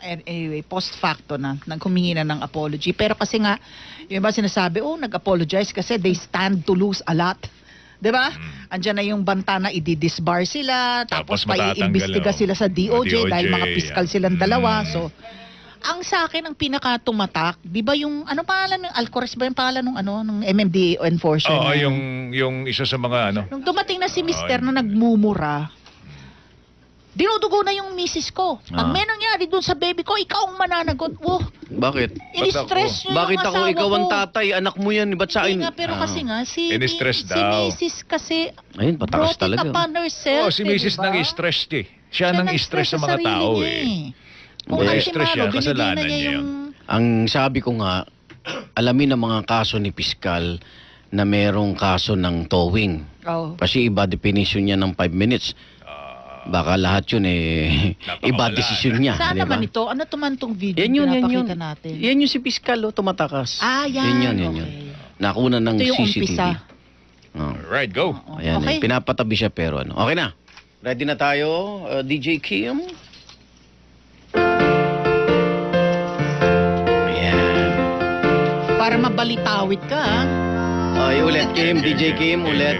anyway, post facto na, naghumingi na ng apology. Pero kasi nga, yung iba sinasabi, nag-apologize kasi they stand to lose a lot. Diba? Andyan na yung banta na i-disbar sila, tapos maiimbestiga sila sa DOJ dahil mga piskal silang dalawa. So, ang sa akin, ang pinaka-tumatak, di ba yung, ano pangalan ng Alcores ba yung pangalan ng MMDA enforcer? Oo, na- yung isa sa mga Nung dumating na si Mister na nagmumura, dinudugo na yung misis ko. Pag may nangyari dun sa baby ko, ikaw ang mananagot. Bakit? Ini-stress niyo Bakit yung ako? asawa Ikaw ang ko. tatay, anak mo yan. Ba't sa Hindi akin? nga, pero kasi nga, si Ini-stress si daw. misis kasi Ayun, patakas brought it talaga. upon herself. si Mrs. diba? nang stress eh. Siya nang stress sa mga sarili tao niya eh. Kung Hindi. ultimado, Stress siya, binigyan kasalanan na niya niya yung... Ang sabi ko nga, alamin ang mga kaso ni Piskal na merong kaso ng towing. Oh. Kasi iba definition niya ng 5 minutes. Baka lahat yun iba decision niya. Saan di ba? naman ito? Ano tuman tong video Yan yun, yan yun. pinapakita natin? Yan yung si Piskal, tumatakas. Yan. Yan yun. Nakuna ng Ito yung CCTV. umpisa. Right, go. Ayan, Okay. pinapatabi siya pero ano. Okay na. Ready na tayo, DJ Kim? Para mabalitawit ka, ha? Ay, ulit, Kim. DJ Kim, ulit.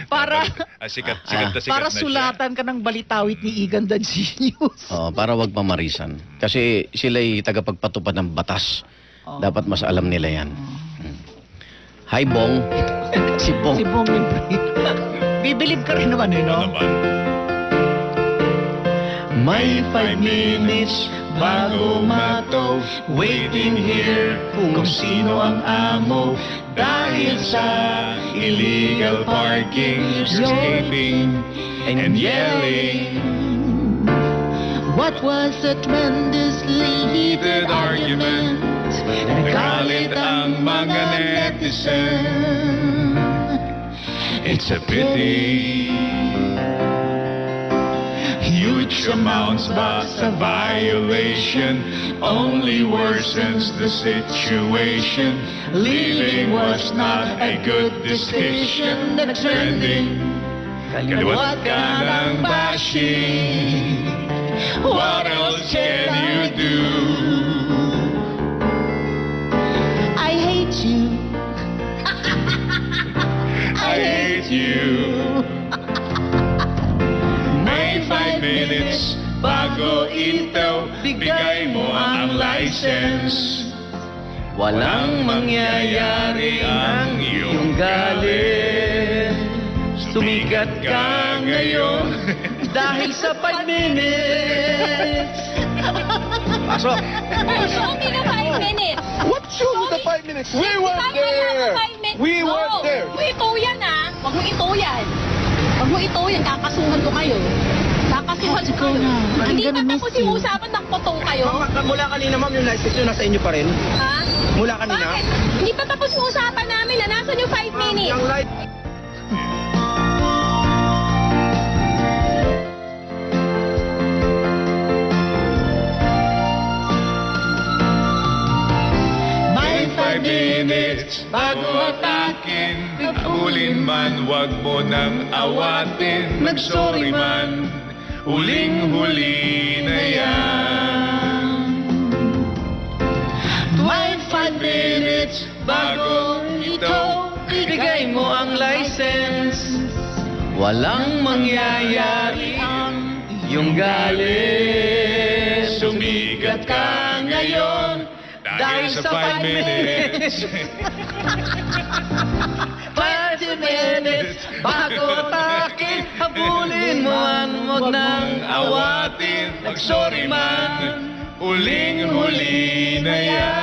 Para, Sikat para na siya. sulatan ka ng balitawit ni Igan Dancinius. Para wag pamarisan. Kasi sila'y tagapagpatupad ng batas. Oh. Dapat mas alam nila yan. Hi, Bong. Si Bong. Si Bong Bibilib ka rin naman, Ano naman? May 5 minutes bago mataw, waiting here kung sino ang amo. Dahil sa illegal parking, escaping and yelling. What was a tremendously heated argument? Nagalit ang mga netizen. It's a pity. Huge amounts but a violation only worsens the situation. Leaving was not a good decision. The trending, kaliwat ka ng bashing. What else can you do? I hate you. I hate you. May 5 minutes bago ito, bigay mo ang license. Walang mangyayari ang iyong galit. Sumikat ka ngayon dahil sa 5 minutes. Pasok. Show me the 5 minutes. What show with the 5 minutes? We weren't there. We weren't there. Huwag mo ito yan, ha? Huwag mo ito yan. Huwag mo ito yan. Kakasuhan ko kayo. Kakasuhan ko kayo. Hindi pa tapos yung usapan ng potong kayo. Mula kanina, ma'am, yung license nyo nasa inyo pa rin? Ha? Mula kanina? Bakit? Hindi pa tapos yung usapan namin na nasan yung 5 minutes. Yung light... May 5 minutes bago atakin. Habulin man, wag mo nang awatin. Mag-sorry man, huling-huli na yan. May 5 minutes Bago ito, ibigay mo ang license. Walang mangyayari ang iyong galit. Sumikat ka ngayon dahil sa 5 minutes. 5 minutes bago atakin. Habulin mo man, huwag nang awatin. Mag-sorry man, huling-huli na yan.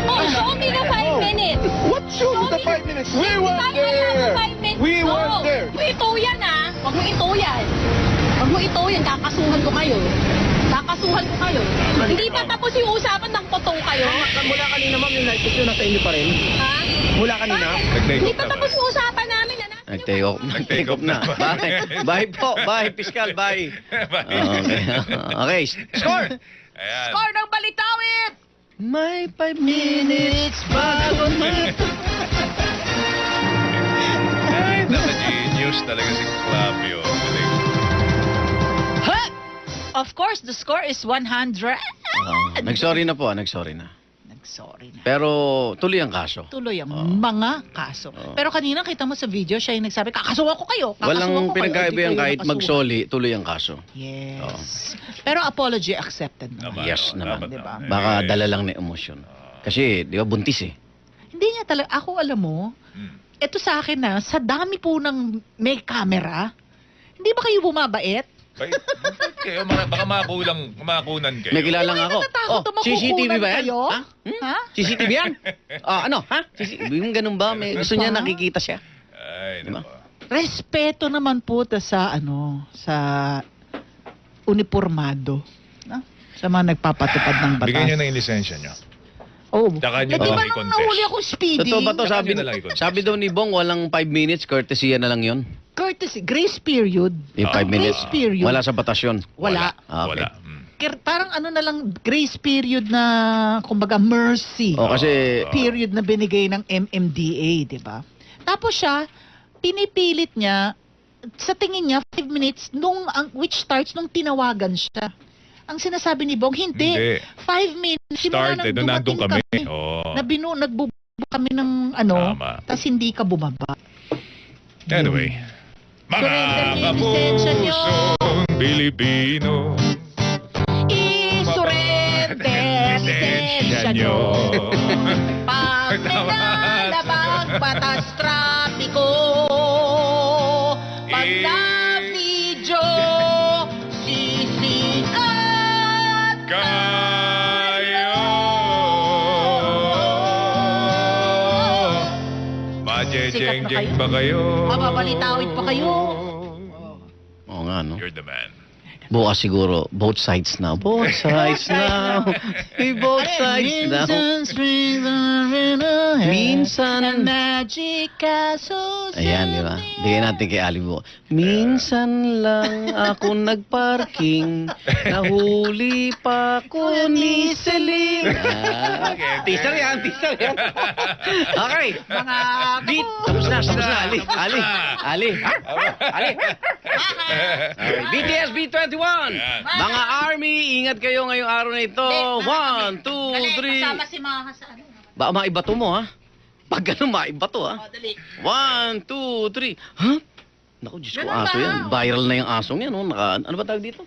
Oh, show me the 5 minutes. What show with the 5 minutes? We weren't there. We weren't there. Huwag mo ito yan, ha? Huwag mo ito yan. Huwag mo ito yan. Kakasuhan ko kayo. Kakasuhan ko kayo. Hindi pa tapos yung usapan ng potong kayo. Mula kanina, ma'am, yung license nyo nasa inyo pa rin? Ha? Mula kanina? Bakit? Hindi pa tapos yung usapan namin na nasan Nag-take off. Nag-take off na. Bye. Bye po. Bye, Piskal. Bye. Okay. Score! Ayan. Score ng balitawit! May 5 minutes bago Ay, naka-genius talaga si Flavio. Galing. Ha! Of course, the score is 100. Nag-sorry na po. Nag-sorry na. Nag-sorry na. Pero tuloy ang kaso. Tuloy ang mga kaso. Pero kanina kita mo sa video, siya yung nagsabi, kakasuhan ko kayo. Walang pinagkaiba yan kahit magsoli, tuloy ang kaso. Yes. Pero apology accepted naman. Yes naman. Dapat Diba? naman. Baka dala lang na emosyon. Kasi, di ba, buntis eh. Hindi niya talaga, ako alam mo, ito sa akin na, sa dami po ng may camera, hindi ba kayo bumabait? Kayo, baka makunan kayo. May kilala nga ako. natatakot na CCTV ba yan? kayo? Ha? Ha? CCTV yan? Ano? Ha? Yung ganun ba? May gusto niya nakikita siya. Ay, Diba? nako. Respeto naman po sa sa uniformado. No? Sa mga nagpapatupad ng batas. Bigyan nyo na yung lisensya nyo. Oh. Tsaka nyo Eh, di na ba lang nung i-contest. nahuli akong speedy? Totoo ba to? Saka Sabi, nyo na lang i-contest. sabi daw ni Bong, walang 5 minutes, courtesy na lang yun. Courtesy, grace period. Yung 5 minutes. Grace period. Wala sa batasyon. Wala. Ah, okay. Wala. Parang ano na lang, grace period na, kumbaga, mercy. O kasi, Period na binigay ng MMDA, di ba? Tapos siya, pinipilit niya, sa tingin niya, 5 minutes, which starts nung tinawagan siya. Ang sinasabi ni Bong, hindi. 5 minutes. simula Start, nang doon nandun dumating kami. Oo. Nagbubuo kami ng ano, Tama. tas hindi ka bumaba. Anyway. Mga Surrender yung lisensya nyo. kapusong Pilipino. I-surrender lisensya nyo. Pag Tama. nilalabag batas trapiko, pag na-video, sisikat Kayo. Majejeng-jeng ba kayo? Mababalitawid pa kayo. Oo nga, no? You're the man. Bukas siguro, both sides now. Both sides now. Hey, both sides now. Minsan. Magic castle. Ayan, di ba? Bigyan natin kay Ali Bo. Minsan lang ako nagparking, nahuli pa ko ni Celine. Teaser yan, teaser yan. Okay. Mga Beat. Tapos na, Ali. Ali. Okay. BTS B21. Mga Army, ingat kayo ngayong araw na ito. 1, 2, 3. Kasama si Maha sa ano. Baka maibato mo, ha? Pag gano'n, maibato, ha? Dali. 1, 2, 3. Ha? Naku, Diyos ko, aso yan. Viral na yung asong yan, oh. Ano ba tawag dito?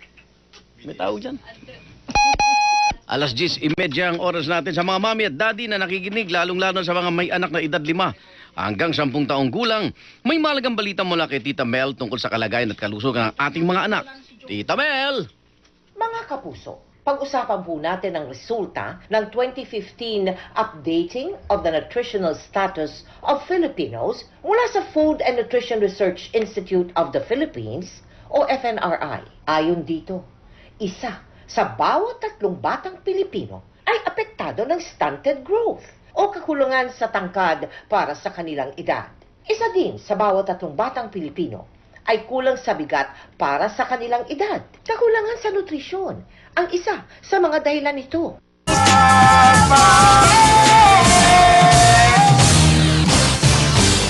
May tawag dyan. 10:30 ang oras natin sa mga mami at daddy na nakikinig, lalong-lalo sa mga may anak na edad 5 hanggang 10 taong gulang. May malagang balita mula kay Tita Mel tungkol sa kalagayan at kalusugan ng ating mga anak. Tita Mel! Mga kapuso, pag-usapan po natin ang resulta ng 2015 updating of the nutritional status of Filipinos mula sa Food and Nutrition Research Institute of the Philippines o FNRI. Ayon dito, isa sa bawat 3 batang Pilipino ay apektado ng stunted growth o kakulangan sa tangkad para sa kanilang edad. Isa din sa bawat 3 batang Pilipino ay kulang sa bigat para sa kanilang edad. Kakulangan sa nutrisyon ang isa sa mga dahilan nito.